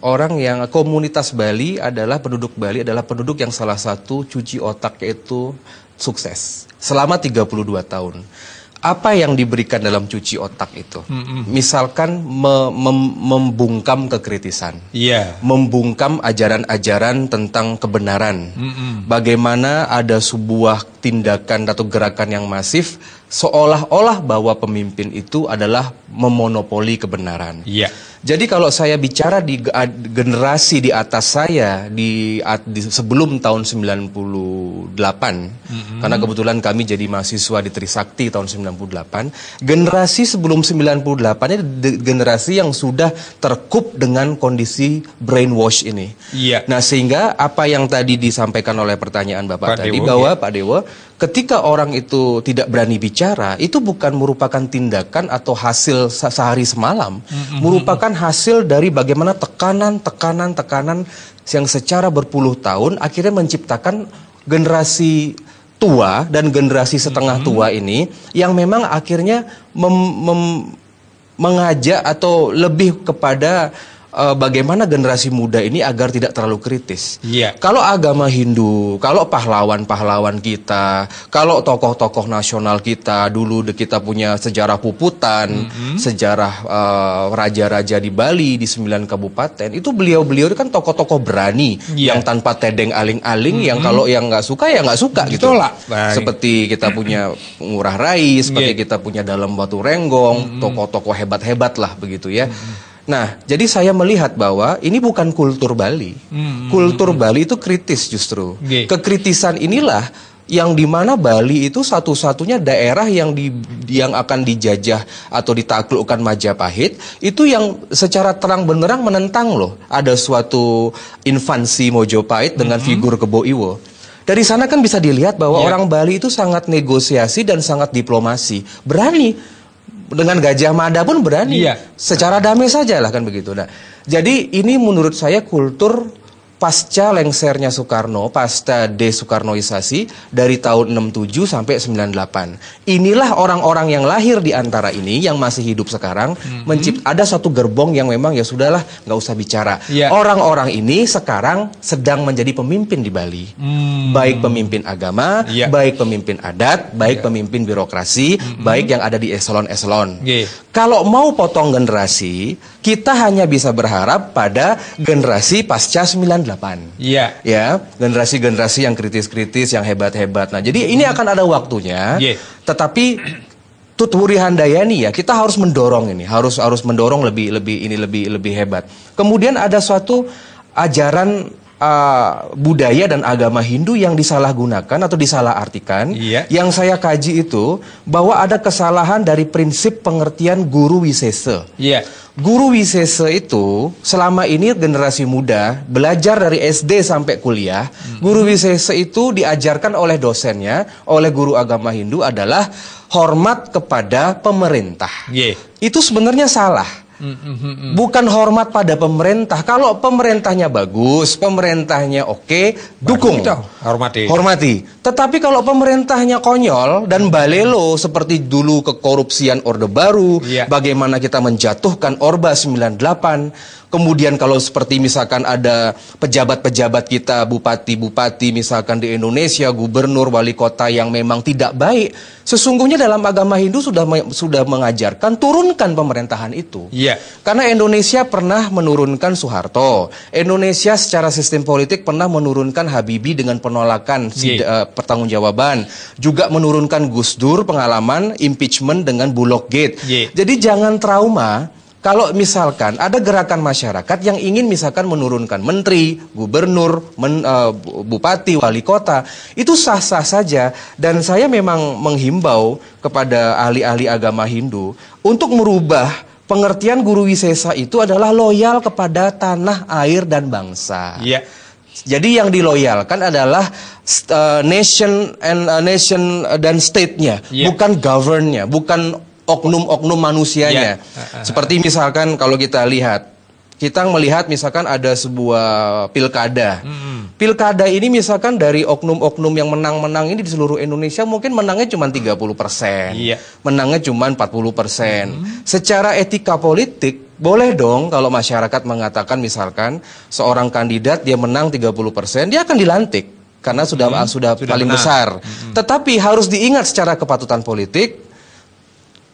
komunitas Bali adalah penduduk yang salah satu cuci otak itu sukses selama 32 tahun. Apa yang diberikan dalam cuci otak itu? Misalkan membungkam kekritisan, membungkam ajaran-ajaran tentang kebenaran. Bagaimana ada sebuah tindakan atau gerakan yang masif, seolah-olah bahwa pemimpin itu adalah memonopoli kebenaran. Jadi kalau saya bicara di generasi di atas saya sebelum tahun 98, karena kebetulan kami jadi mahasiswa di Trisakti tahun 98, generasi sebelum 98 ini generasi yang sudah terkup dengan kondisi brainwash ini. Nah sehingga apa yang tadi disampaikan oleh pertanyaan Bapak tadi bahwa Pak Dewa, ketika orang itu tidak berani bicara, itu bukan merupakan tindakan atau hasil sehari semalam, merupakan hasil dari bagaimana tekanan yang secara berpuluh tahun akhirnya menciptakan generasi tua dan generasi setengah tua ini yang memang akhirnya mengajak atau lebih kepada bagaimana generasi muda ini agar tidak terlalu kritis. Kalau agama Hindu, kalau pahlawan-pahlawan kita, kalau tokoh-tokoh nasional kita, dulu kita punya sejarah Puputan, sejarah raja-raja di Bali, di 9 kabupaten, itu beliau-beliau kan tokoh-tokoh berani, yang tanpa tedeng aling-aling, yang kalau yang nggak suka ya nggak suka gitu. Seperti kita punya Ngurah Rai, seperti kita punya Dalam Batu Renggong, tokoh-tokoh hebat-hebat lah begitu ya. Nah, jadi saya melihat bahwa ini bukan kultur Bali. Kultur Bali itu kritis justru. Kekritisan inilah yang dimana Bali itu satu-satunya daerah yang akan dijajah atau ditaklukkan Majapahit, itu yang secara terang benderang menentang loh. Ada suatu infansi Mojopahit dengan figur Kebo Iwo. Dari sana kan bisa dilihat bahwa orang Bali itu sangat negosiasi dan sangat diplomasi. Berani. Dengan Gajah Mada pun berani, secara damai saja lah kan begitu. Nah, jadi ini menurut saya kultur pasca lengsernya Soekarno, pasca desoekarnoisasi dari tahun 67 sampai 98. Inilah orang-orang yang lahir di antara ini yang masih hidup sekarang ada satu gerbong yang memang ya sudahlah nggak usah bicara. Orang-orang ini sekarang sedang menjadi pemimpin di Bali, baik pemimpin agama, baik pemimpin adat, baik pemimpin birokrasi, baik yang ada di eselon-eselon. Kalau mau potong generasi, kita hanya bisa berharap pada generasi pasca 98. Ya, generasi-generasi yang kritis-kritis, yang hebat-hebat. Nah, jadi ini akan ada waktunya. Tetapi Tutwuri Handayani ya, kita harus mendorong ini, harus mendorong lebih hebat. Kemudian ada suatu ajaran budaya dan agama Hindu yang disalahgunakan atau disalahartikan. Yang saya kaji itu bahwa ada kesalahan dari prinsip pengertian guru wisesa. Guru wisesa itu selama ini generasi muda belajar dari SD sampai kuliah. Guru wisesa itu diajarkan oleh dosennya, oleh guru agama Hindu adalah hormat kepada pemerintah. Itu sebenarnya salah. Bukan hormat pada pemerintah. Kalau pemerintahnya bagus, pemerintahnya oke, dukung, hormati. Tetapi kalau pemerintahnya konyol dan balelo seperti dulu kekorupsian Orde Baru, bagaimana kita menjatuhkan Orba 98. Kemudian kalau seperti misalkan ada pejabat-pejabat kita, bupati-bupati misalkan di Indonesia, gubernur, wali kota yang memang tidak baik, sesungguhnya dalam agama Hindu sudah mengajarkan turunkan pemerintahan itu. Karena Indonesia pernah menurunkan Soeharto, Indonesia secara sistem politik pernah menurunkan Habibie dengan penolakan pertanggungjawaban, juga menurunkan Gus Dur, pengalaman impeachment dengan Bulog Gate. Jadi jangan trauma. Kalau misalkan ada gerakan masyarakat yang ingin misalkan menurunkan menteri, gubernur, bupati, wali kota, itu sah-sah saja. Dan saya memang menghimbau kepada ahli-ahli agama Hindu untuk merubah pengertian guru wisesa itu adalah loyal kepada tanah, air, dan bangsa. Jadi yang diloyalkan adalah nation dan state-nya, bukan govern-nya, bukan oknum-oknum manusianya. Seperti misalkan kalau kita lihat, kita melihat misalkan ada sebuah pilkada. Pilkada ini misalkan dari oknum-oknum yang menang-menang ini di seluruh Indonesia mungkin menangnya cuma 30%. Menangnya cuma 40%. Secara etika politik, boleh dong kalau masyarakat mengatakan misalkan seorang kandidat dia menang 30%, dia akan dilantik. Karena sudah paling menang. Besar. Tetapi harus diingat secara kepatutan politik,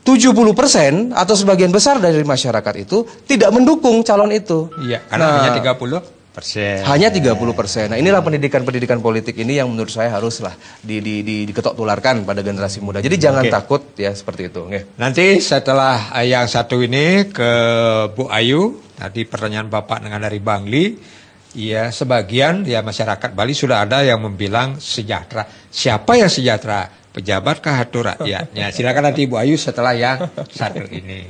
70% atau sebagian besar dari masyarakat itu tidak mendukung calon itu. Karena hanya 30%. Hanya 30%. Nah, inilah pendidikan politik ini yang menurut saya haruslah diketok tularkan pada generasi muda. Jadi jangan takut ya seperti itu. Nanti setelah yang satu ini ke Bu Ayu, tadi pertanyaan Bapak dengan dari Bangli, ya sebagian ya masyarakat Bali sudah ada yang membilang sejahtera. Siapa yang sejahtera? Pejabatkah atau rakyatnya? Silakan nanti Ibu Ayu setelah yang satu ini.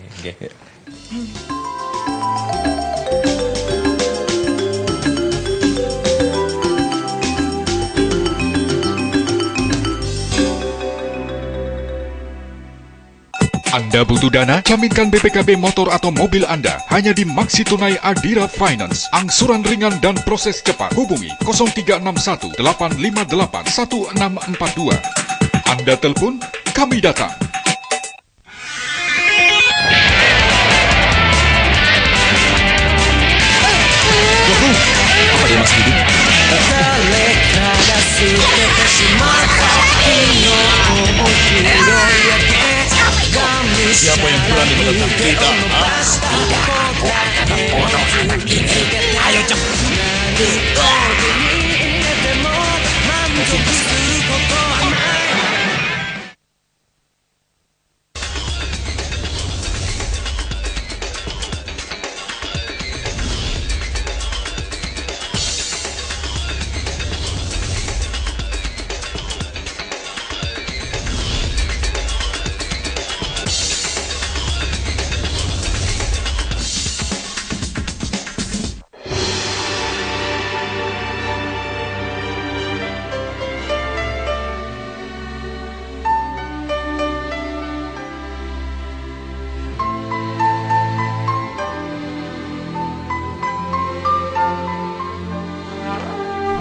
Anda butuh dana? Jaminkan BPKB motor atau mobil Anda hanya di Maksi Tunai Adira Finance. Angsuran ringan dan proses cepat. Hubungi 0361 858 1642. Anda telepon, kami datang. Apa dia masih hidup? Siapa yang berani menentang kita? Ayo cepat.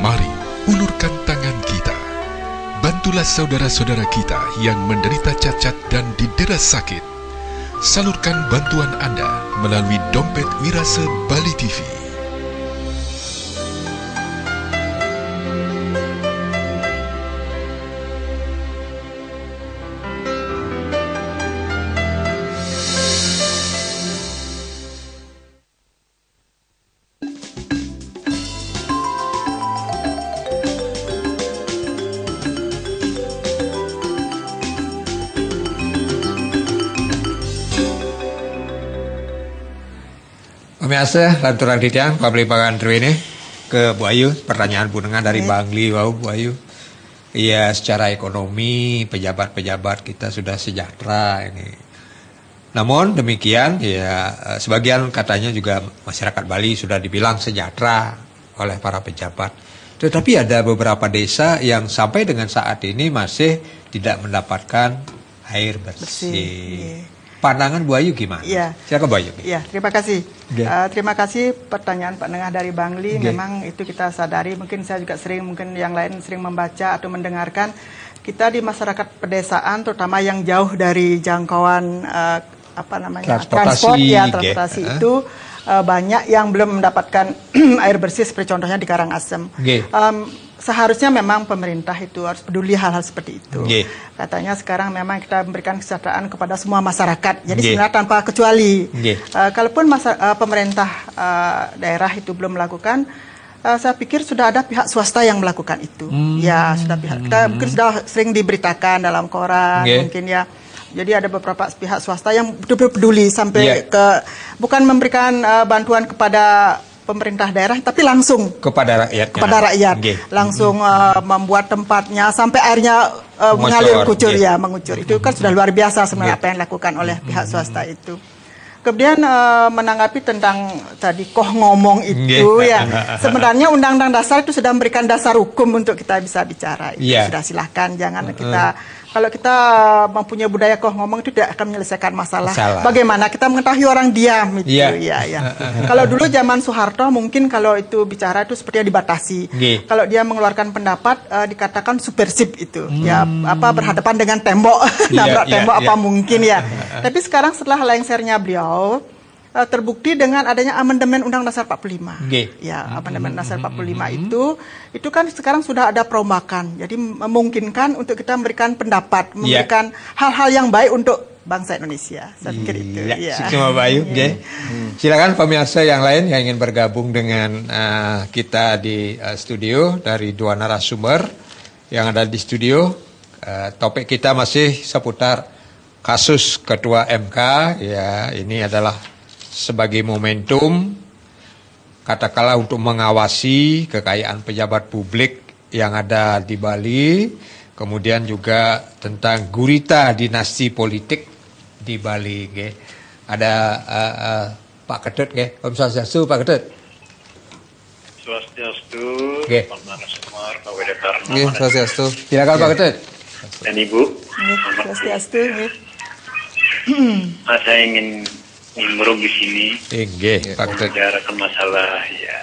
Mari ulurkan tangan kita. Bantulah saudara-saudara kita yang menderita cacat dan didera sakit. Salurkan bantuan Anda melalui Dompet Wirase Bali TV. Biasa lanturan kita pabrik pangan ini ke Bu Ayu, pertanyaan punengan dari Bangli. Wow, Bu Ayu. Iya, secara ekonomi pejabat-pejabat kita sudah sejahtera ini. Namun demikian ya sebagian katanya juga masyarakat Bali sudah dibilang sejahtera oleh para pejabat. Tetapi ada beberapa desa yang sampai dengan saat ini masih tidak mendapatkan air bersih. Pandangan Bu Ayu gimana? Ya. Silakan Bu Ayu. Ya, terima kasih. Terima kasih pertanyaan Pak Nengah dari Bangli. Memang itu kita sadari. Mungkin saya juga mungkin yang lain sering membaca atau mendengarkan. Kita di masyarakat pedesaan, terutama yang jauh dari jangkauan transportasi itu banyak yang belum mendapatkan air bersih seperti contohnya di Karangasem. Seharusnya memang pemerintah itu harus peduli hal-hal seperti itu. Katanya sekarang memang kita memberikan kesejahteraan kepada semua masyarakat. Jadi sebenarnya tanpa kecuali. Kalaupun pemerintah daerah itu belum melakukan, saya pikir sudah ada pihak swasta yang melakukan itu. Ya, sudah kita mungkin sudah sering diberitakan dalam koran, mungkin ya. Jadi ada beberapa pihak swasta yang betul-betul peduli sampai ke bukan memberikan bantuan kepada pemerintah daerah, tapi langsung kepada rakyat, langsung membuat tempatnya sampai airnya mengalir mengucur. Itu kan sudah luar biasa sebenarnya apa yang dilakukan oleh pihak swasta itu. Kemudian menanggapi tentang tadi ngomong itu ya, sebenarnya Undang-Undang Dasar itu sudah memberikan dasar hukum untuk kita bisa bicara. Itu sudah silahkan, jangan kita kalau kita mempunyai budaya ngomong itu tidak akan menyelesaikan masalah. Bagaimana kita mengetahui orang diam itu Kalau dulu zaman Soeharto mungkin kalau itu bicara itu sepertinya dibatasi. Kalau dia mengeluarkan pendapat dikatakan supersip itu. Berhadapan dengan tembok, nabrak tembok apa mungkin ya. Tapi sekarang setelah lengsernya beliau terbukti dengan adanya amandemen Undang-Undang Dasar 45. Amandemen Dasar 45 itu kan sekarang sudah ada perombakan. Jadi memungkinkan untuk kita memberikan pendapat, memberikan hal-hal yang baik untuk bangsa Indonesia. Saya pikir itu. Terima kasih Bayu. Silakan pemirsa yang lain yang ingin bergabung dengan kita di studio dari dua narasumber yang ada di studio. Topik kita masih seputar kasus Ketua MK. Ya, ini adalah sebagai momentum katakanlah untuk mengawasi kekayaan pejabat publik yang ada di Bali, kemudian juga tentang gurita dinasti politik di Bali. Ada Pak Ketut, Om Swastiastu, Pak Ketut. Swastiastu, Pak Narasumber, Pak Wedatar. Swastiastu. Silakan Pak Ketut. Dan Ibu. Swastiastu. Saya ingin nimbrung di sini. Membicarakan masalah ya.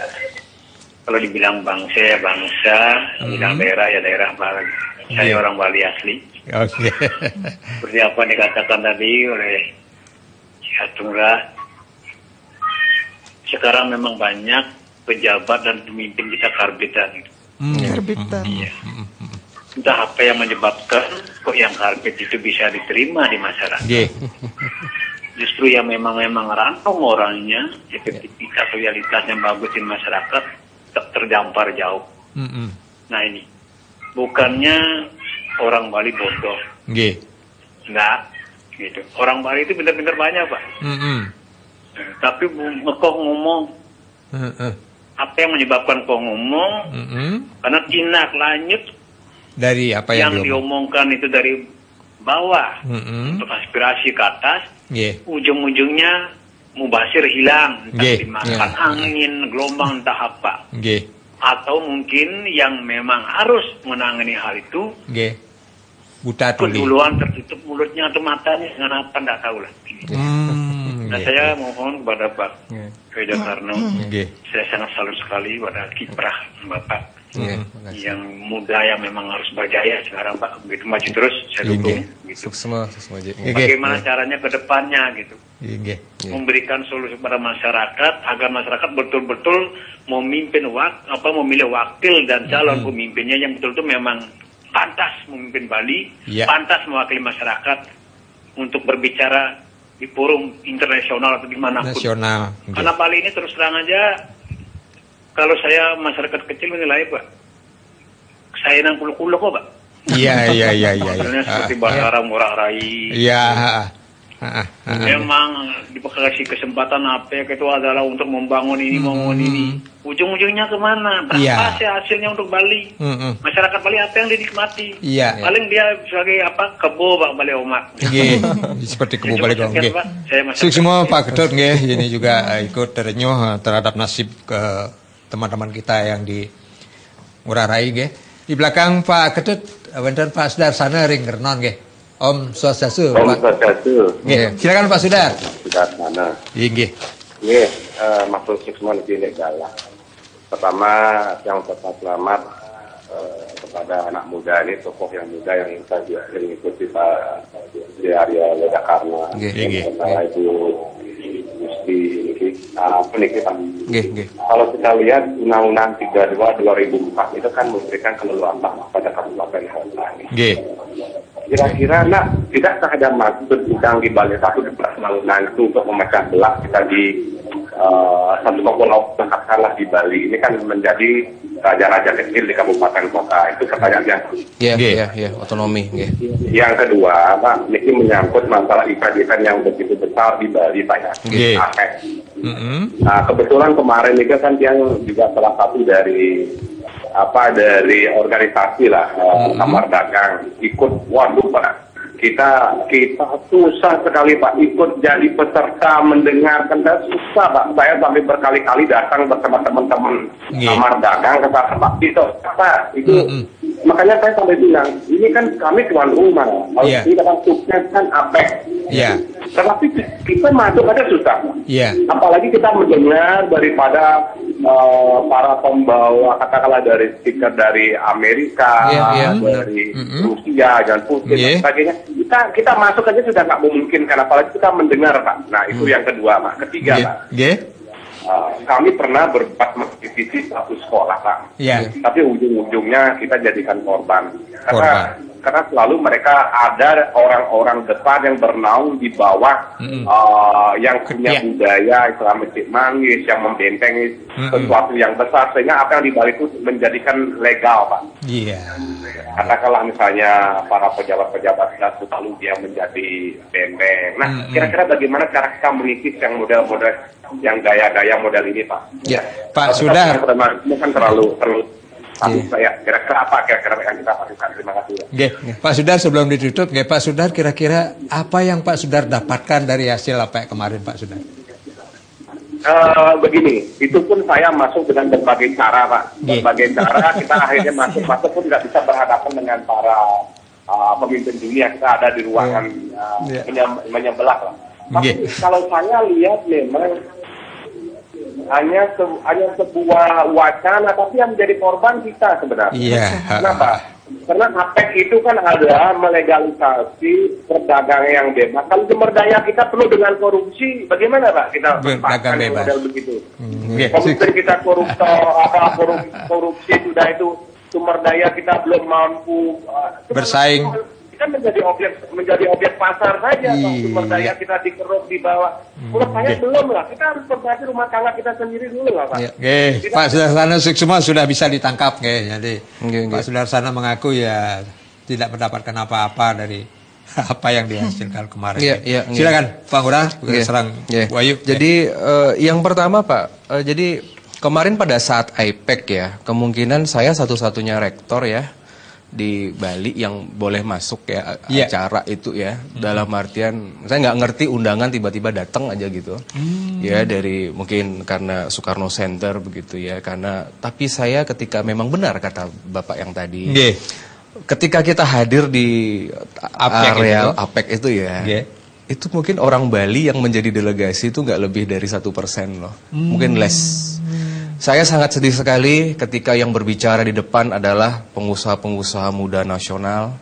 Kalau dibilang bangsa ya bangsa, dibilang daerah ya daerah Bali. Saya orang Bali asli. Seperti apa dikatakan tadi oleh Cihatunga, sekarang memang banyak pejabat dan pemimpin kita karbitan. Karbitan. Iya. Entah apa yang menyebabkan kok yang karbit itu bisa diterima di masyarakat. Justru yang memang rantau orangnya, efektivitas realitasnya bagus di masyarakat, tak terdampar jauh. Nah ini, bukannya orang Bali bodoh. Enggak, gitu. Orang Bali itu benar-benar banyak, Pak. Tapi kok ngomong, apa yang menyebabkan kok ngomong? Karena tindak lanjut dari apa yang diomongkan itu dari bawah untuk aspirasi ke atas, ujung-ujungnya mubasir hilang, entah dimakan angin, gelombang, entah apa. Atau mungkin yang memang harus menangani hal itu, buta tuli, keduluan tertutup mulutnya atau matanya dengan apa, tidak tahu lah. Nah saya mohon kepada Pak Veda Karno, saya sangat salut sekali pada kiprah Bapak yang muda yang memang harus berjaya sekarang Pak, begitu maju terus saya dukung. Sukses. Bagaimana caranya ke depannya gitu, memberikan solusi kepada masyarakat agar masyarakat betul-betul memilih wakil dan calon pemimpinnya yang betul-betul memang pantas memimpin Bali, pantas mewakili masyarakat untuk berbicara di forum internasional atau dimanapun. Karena Bali ini terus terang aja, kalau saya masyarakat kecil menilai Pak, saya nang kulo-kulo kok Pak. Iya. Seperti bahasa orang Murah Rai. Memang dikasih kesempatan apa itu adalah untuk membangun ini, ujung-ujungnya kemana? Berapa sih hasilnya untuk Bali? Masyarakat Bali apa yang dinikmati? Paling dia sebagai apa, kebo Pak Bali Omak. Seperti kebo Bali Omak. Sukses semua Pak Ketut, ini juga ikut terenyuh terhadap nasib ke teman-teman kita yang di Ngurah Rai. Di belakang Pak Ketut, wonten Pak Sudar sana ring renon Om Swastiastu. Om Swastiastu. Silakan Pak Sudar. Sudar mana? Maksud semua lebih legal lah. Pertama, yang tetap selamat kepada anak muda ini, tokoh yang muda yang saya mengikuti Pak Arya Veda Karno, Ibu Gusti Kalau kita lihat Undang-Undang 32/2004 itu kan memberikan keleluasaan pada Kabupaten Hawaii. Kira-kira tidak ada maksud tentang di Bali satu nanti untuk memecah belah kita di satu pulau katakanlah di Bali ini kan menjadi raja-raja kecil di kabupaten kota. Itu pertanyaannya. Otonomi. Yang kedua, Pak, ini menyangkut masalah event-event yang begitu besar di Bali, Pak ya. Nah, kebetulan kemarin juga kan yang juga salah satu dari organisasi lah, Kamar Dagang ikut. Waduh Pak, kita susah sekali Pak ikut jadi peserta mendengarkan, dan susah Pak. Saya sampai berkali-kali datang bersama teman-teman Kamar Dagang ke sana Pak. Itu makanya saya sampai bilang, ini kan kami tuan rumah, kalau kita kan sukses kan APEC. Tetapi kita masuk aja susah. Apalagi kita mendengar daripada para pembawa katakanlah dari speaker dari Amerika, dari Rusia dan Putin dan sebagainya. Kita masuk aja sudah nggak memungkinkan, apalagi kita mendengar Pak. Nah itu yang kedua Pak. Ketiga Pak. Kami pernah berbuat aktiviti satu sekolah Pak. Tapi ujung-ujungnya kita jadikan korban. Karena selalu mereka ada orang-orang besar yang bernaung di bawah yang punya budaya Islamistik manggis, yang membentengi sesuatu yang besar, sehingga apa yang dibalik itu menjadikan legal Pak. Katakanlah misalnya para pejabat-pejabat itu lalu dia menjadi benteng. Nah kira-kira bagaimana cara kita mengikis yang model-model yang gaya-gaya model ini Pak? Pak Sudar. Bukan terlalu saya kira-kira apa yang kita lakukan. Terima kasih. Pak Sudar, sebelum ditutup, Pak Sudar, kira-kira apa yang Pak Sudar dapatkan dari hasil apa kemarin Pak Sudar? Begini, itu pun saya masuk dengan berbagai cara Pak. Berbagai cara kita akhirnya masuk pun nggak bisa berhadapan dengan para pemimpin dunia, kita ada di ruangan menyebelah lah. Tapi kalau saya lihat memang hanya sebuah wacana, tapi yang menjadi korban kita sebenarnya. Kenapa? Karena APEC itu kan adalah melegalisasi perdagangan yang bebas. Kalau sumber daya kita penuh dengan korupsi, bagaimana Pak kita berdagang bebas model begitu? Pemimpin kita korupsi sudah itu, sumber daya kita belum mampu bersaing. Kita menjadi objek pasar saja. Sumber daya kita dikeruk di bawah. Menurut saya belum lah. Kita harus perbaiki rumah tangga kita sendiri dulu lah Pak. Pak Sudarsana semua sudah bisa ditangkap. Jadi Pak Sudarsana mengaku ya tidak mendapatkan apa-apa dari apa yang dihasilkan kemarin. Silakan Pak Ngurah, serang Wahyu. Jadi yang pertama Pak, jadi kemarin pada saat APEC ya, kemungkinan saya satu-satunya rektor ya di Bali yang boleh masuk ya acara itu ya, dalam artian saya nggak ngerti undangan tiba-tiba datang aja gitu ya, dari mungkin karena Soekarno Center begitu ya, karena tapi saya ketika memang benar kata Bapak yang tadi ketika kita hadir di areal APEC itu ya, itu mungkin orang Bali yang menjadi delegasi itu nggak lebih dari 1% loh, mungkin less. Saya sangat sedih sekali ketika yang berbicara di depan adalah pengusaha-pengusaha muda nasional,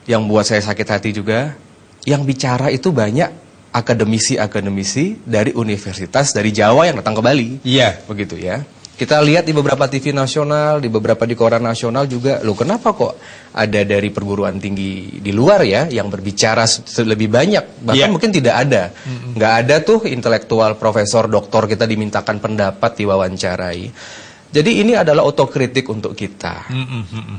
yang buat saya sakit hati juga. Yang bicara itu banyak akademisi-akademisi dari universitas dari Jawa yang datang ke Bali. Begitu ya. Kita lihat di beberapa TV nasional, di beberapa di koran nasional juga, loh kenapa kok ada dari perguruan tinggi di luar ya yang berbicara lebih banyak, bahkan mungkin tidak ada. Nggak ada tuh intelektual, profesor, doktor kita dimintakan pendapat, diwawancarai. Jadi ini adalah otokritik untuk kita.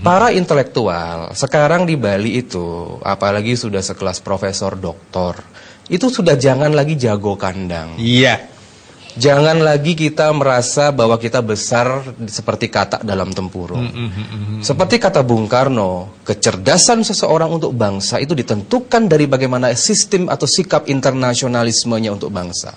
Para intelektual sekarang di Bali itu, apalagi sudah sekelas profesor, doktor, itu sudah jangan lagi jago kandang. Jangan lagi kita merasa bahwa kita besar seperti katak dalam tempurung. Seperti kata Bung Karno, kecerdasan seseorang untuk bangsa itu ditentukan dari bagaimana sistem atau sikap internasionalismenya untuk bangsa.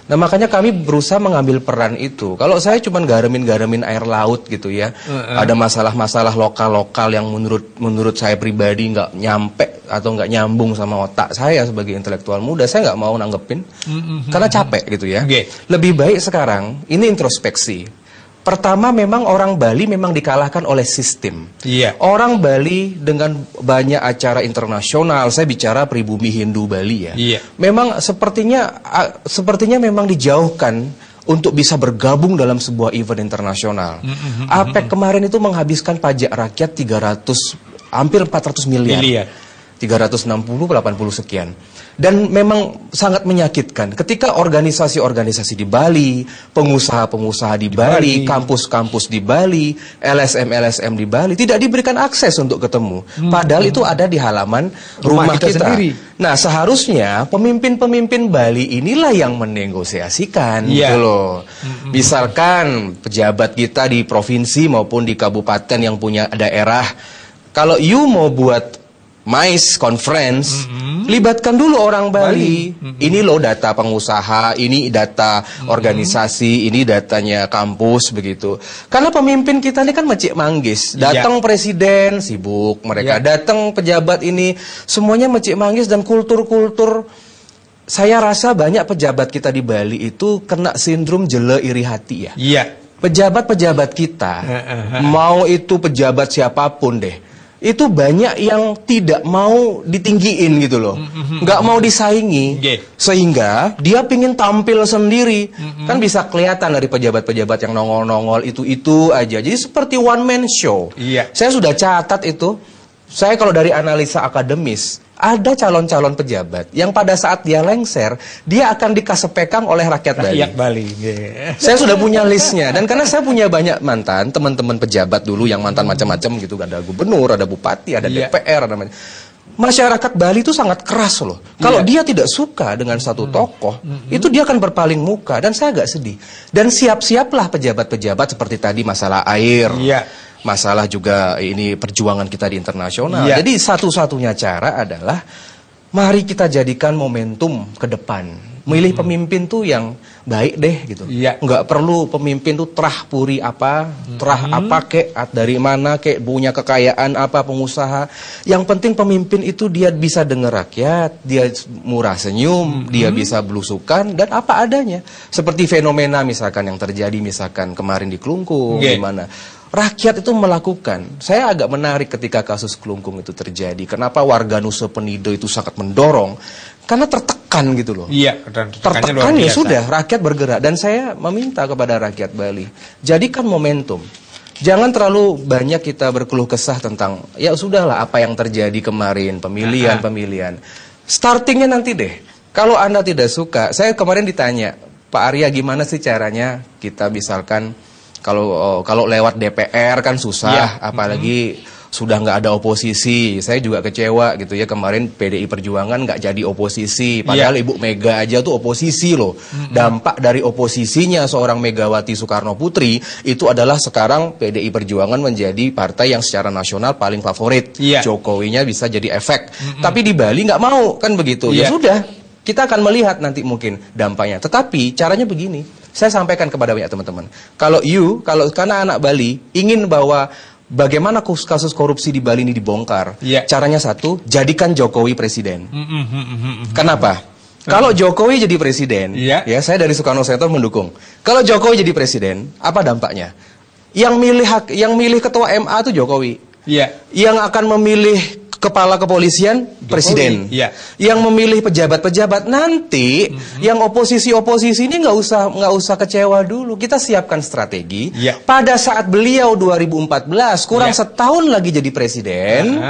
Nah makanya kami berusaha mengambil peran itu. Kalau saya cuma garamin air laut gitu ya, ada masalah-masalah lokal-lokal yang menurut saya pribadi nggak nyampe atau nggak nyambung sama otak saya sebagai intelektual muda, saya nggak mau nanggepin karena capek gitu ya. Lebih baik sekarang ini introspeksi. Pertama memang orang Bali memang dikalahkan oleh sistem. Orang Bali dengan banyak acara internasional, saya bicara pribumi Hindu Bali ya. Memang sepertinya memang dijauhkan untuk bisa bergabung dalam sebuah event internasional. APEC kemarin itu menghabiskan pajak rakyat hampir 400 miliar. 360-80 sekian. Dan memang sangat menyakitkan ketika organisasi-organisasi di Bali, pengusaha-pengusaha di Bali, kampus-kampus di Bali, LSM-LSM di Bali tidak diberikan akses untuk ketemu. Padahal itu ada di halaman rumah kita sendiri. Nah, seharusnya pemimpin-pemimpin Bali inilah yang menegosiasikan gitu loh. Misalkan pejabat kita di provinsi maupun di kabupaten yang punya daerah, kalau you mau buat MICE conference, libatkan dulu orang Bali. Ini loh data pengusaha, ini data organisasi, ini datanya kampus begitu. Karena pemimpin kita ini kan mecik manggis. Datang presiden sibuk, mereka datang pejabat ini semuanya mecik manggis, dan kultur-kultur saya rasa banyak pejabat kita di Bali itu kena sindrom jele iri hati ya. Pejabat-pejabat kita, mau itu pejabat siapapun deh, itu banyak yang tidak mau ditinggiin gitu loh, nggak mau disaingi, sehingga dia pingin tampil sendiri. Kan bisa kelihatan dari pejabat-pejabat yang nongol-nongol itu aja, jadi seperti one man show. Saya sudah catat itu. Saya kalau dari analisa akademis, ada calon-calon pejabat yang pada saat dia lengser, dia akan dikasepekang oleh rakyat Bali. Saya sudah punya listnya, dan karena saya punya banyak mantan, teman-teman pejabat dulu yang mantan macam-macam gitu, ada gubernur, ada bupati, ada DPR, ada masyarakat Bali itu sangat keras loh. Kalau dia tidak suka dengan satu tokoh, itu dia akan berpaling muka, dan saya agak sedih. Dan siap-siaplah pejabat-pejabat seperti tadi masalah air. Masalah juga ini perjuangan kita di internasional. Jadi satu-satunya cara adalah mari kita jadikan momentum ke depan. Milih pemimpin tuh yang baik deh gitu. Nggak perlu pemimpin tuh terah puri apa, terah apa kek, dari mana kek, punya kekayaan apa, pengusaha. Yang penting pemimpin itu dia bisa dengar rakyat, dia murah senyum, dia bisa belusukan dan apa adanya. Seperti fenomena misalkan yang terjadi misalkan kemarin di Kelungkung, gimana? Rakyat itu melakukan. Saya agak menarik ketika kasus Kelungkung itu terjadi. Kenapa warga Nusa Penida itu sangat mendorong? Karena tertekan gitu loh. Tertekan ya sudah, rakyat bergerak. Dan saya meminta kepada rakyat Bali, jadikan momentum. Jangan terlalu banyak kita berkeluh kesah tentang, ya sudahlah apa yang terjadi kemarin, pemilihan. Startingnya nanti deh. Kalau Anda tidak suka, saya kemarin ditanya, Pak Arya gimana sih caranya kita misalkan, kalau lewat DPR kan susah, apalagi sudah nggak ada oposisi. Saya juga kecewa gitu ya, kemarin PDI Perjuangan nggak jadi oposisi, padahal Ibu Mega aja tuh oposisi loh. Dampak dari oposisinya seorang Megawati Soekarno Putri itu adalah sekarang PDI Perjuangan menjadi partai yang secara nasional paling favorit. Jokowinya bisa jadi efek. Tapi di Bali nggak mau kan begitu. Ya sudah, kita akan melihat nanti mungkin dampaknya. Tetapi caranya begini, saya sampaikan kepada banyak teman-teman. Kalau karena anak Bali ingin bahwa bagaimana kasus korupsi di Bali ini dibongkar, caranya satu, jadikan Jokowi presiden. Kenapa? Kalau Jokowi jadi presiden, ya saya dari Soekarno Center mendukung. Kalau Jokowi jadi presiden, apa dampaknya? Yang milih ketua MA itu Jokowi. Yang akan memilih kepala kepolisian presiden, yang memilih pejabat-pejabat nanti, yang oposisi ini nggak usah kecewa dulu. Kita siapkan strategi. Pada saat beliau 2014 kurang setahun lagi jadi presiden,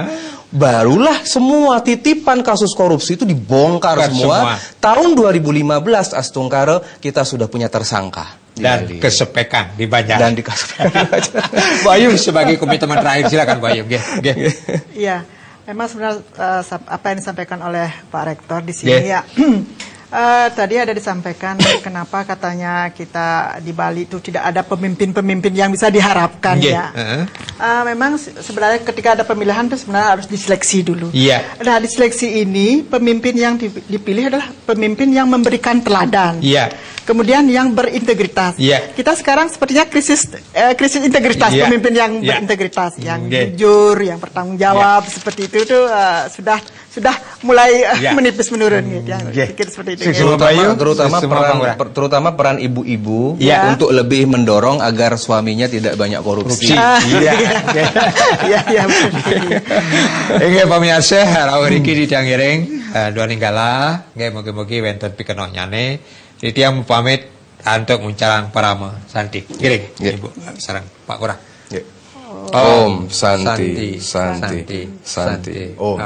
barulah semua titipan kasus korupsi itu dibongkar semua. Tahun 2015 Astungkara kita sudah punya tersangka. Dan kesepekan di banyak. Dan dikesepekan. Bayu sebagai komitmen terakhir silakan Bayu. Iya. Memang sebenarnya apa yang disampaikan oleh Pak Rektor di sini ya, tadi ada disampaikan kenapa katanya kita di Bali itu tidak ada pemimpin-pemimpin yang bisa diharapkan ya. Memang sebenarnya ketika ada pemilihan itu sebenarnya harus diseleksi dulu. Nah diseleksi ini pemimpin yang dipilih adalah pemimpin yang memberikan teladan. Kemudian yang berintegritas. Kita sekarang sepertinya krisis integritas, pemimpin yang berintegritas, yang jujur, yang bertanggung jawab seperti itu tuh sudah mulai menipis menurun gitu. Pikir seperti itu. Terutama peran ibu-ibu untuk lebih mendorong agar suaminya tidak banyak korupsi. Inge pamirsa rawuh iki didangiring dua ninggala nggih mugi-mugi wonten pikenonyane. Jadi yang pamit untuk mencalang parama santi. Giring, Ibu. Sarang Pak Kurang. Om Santi. Om.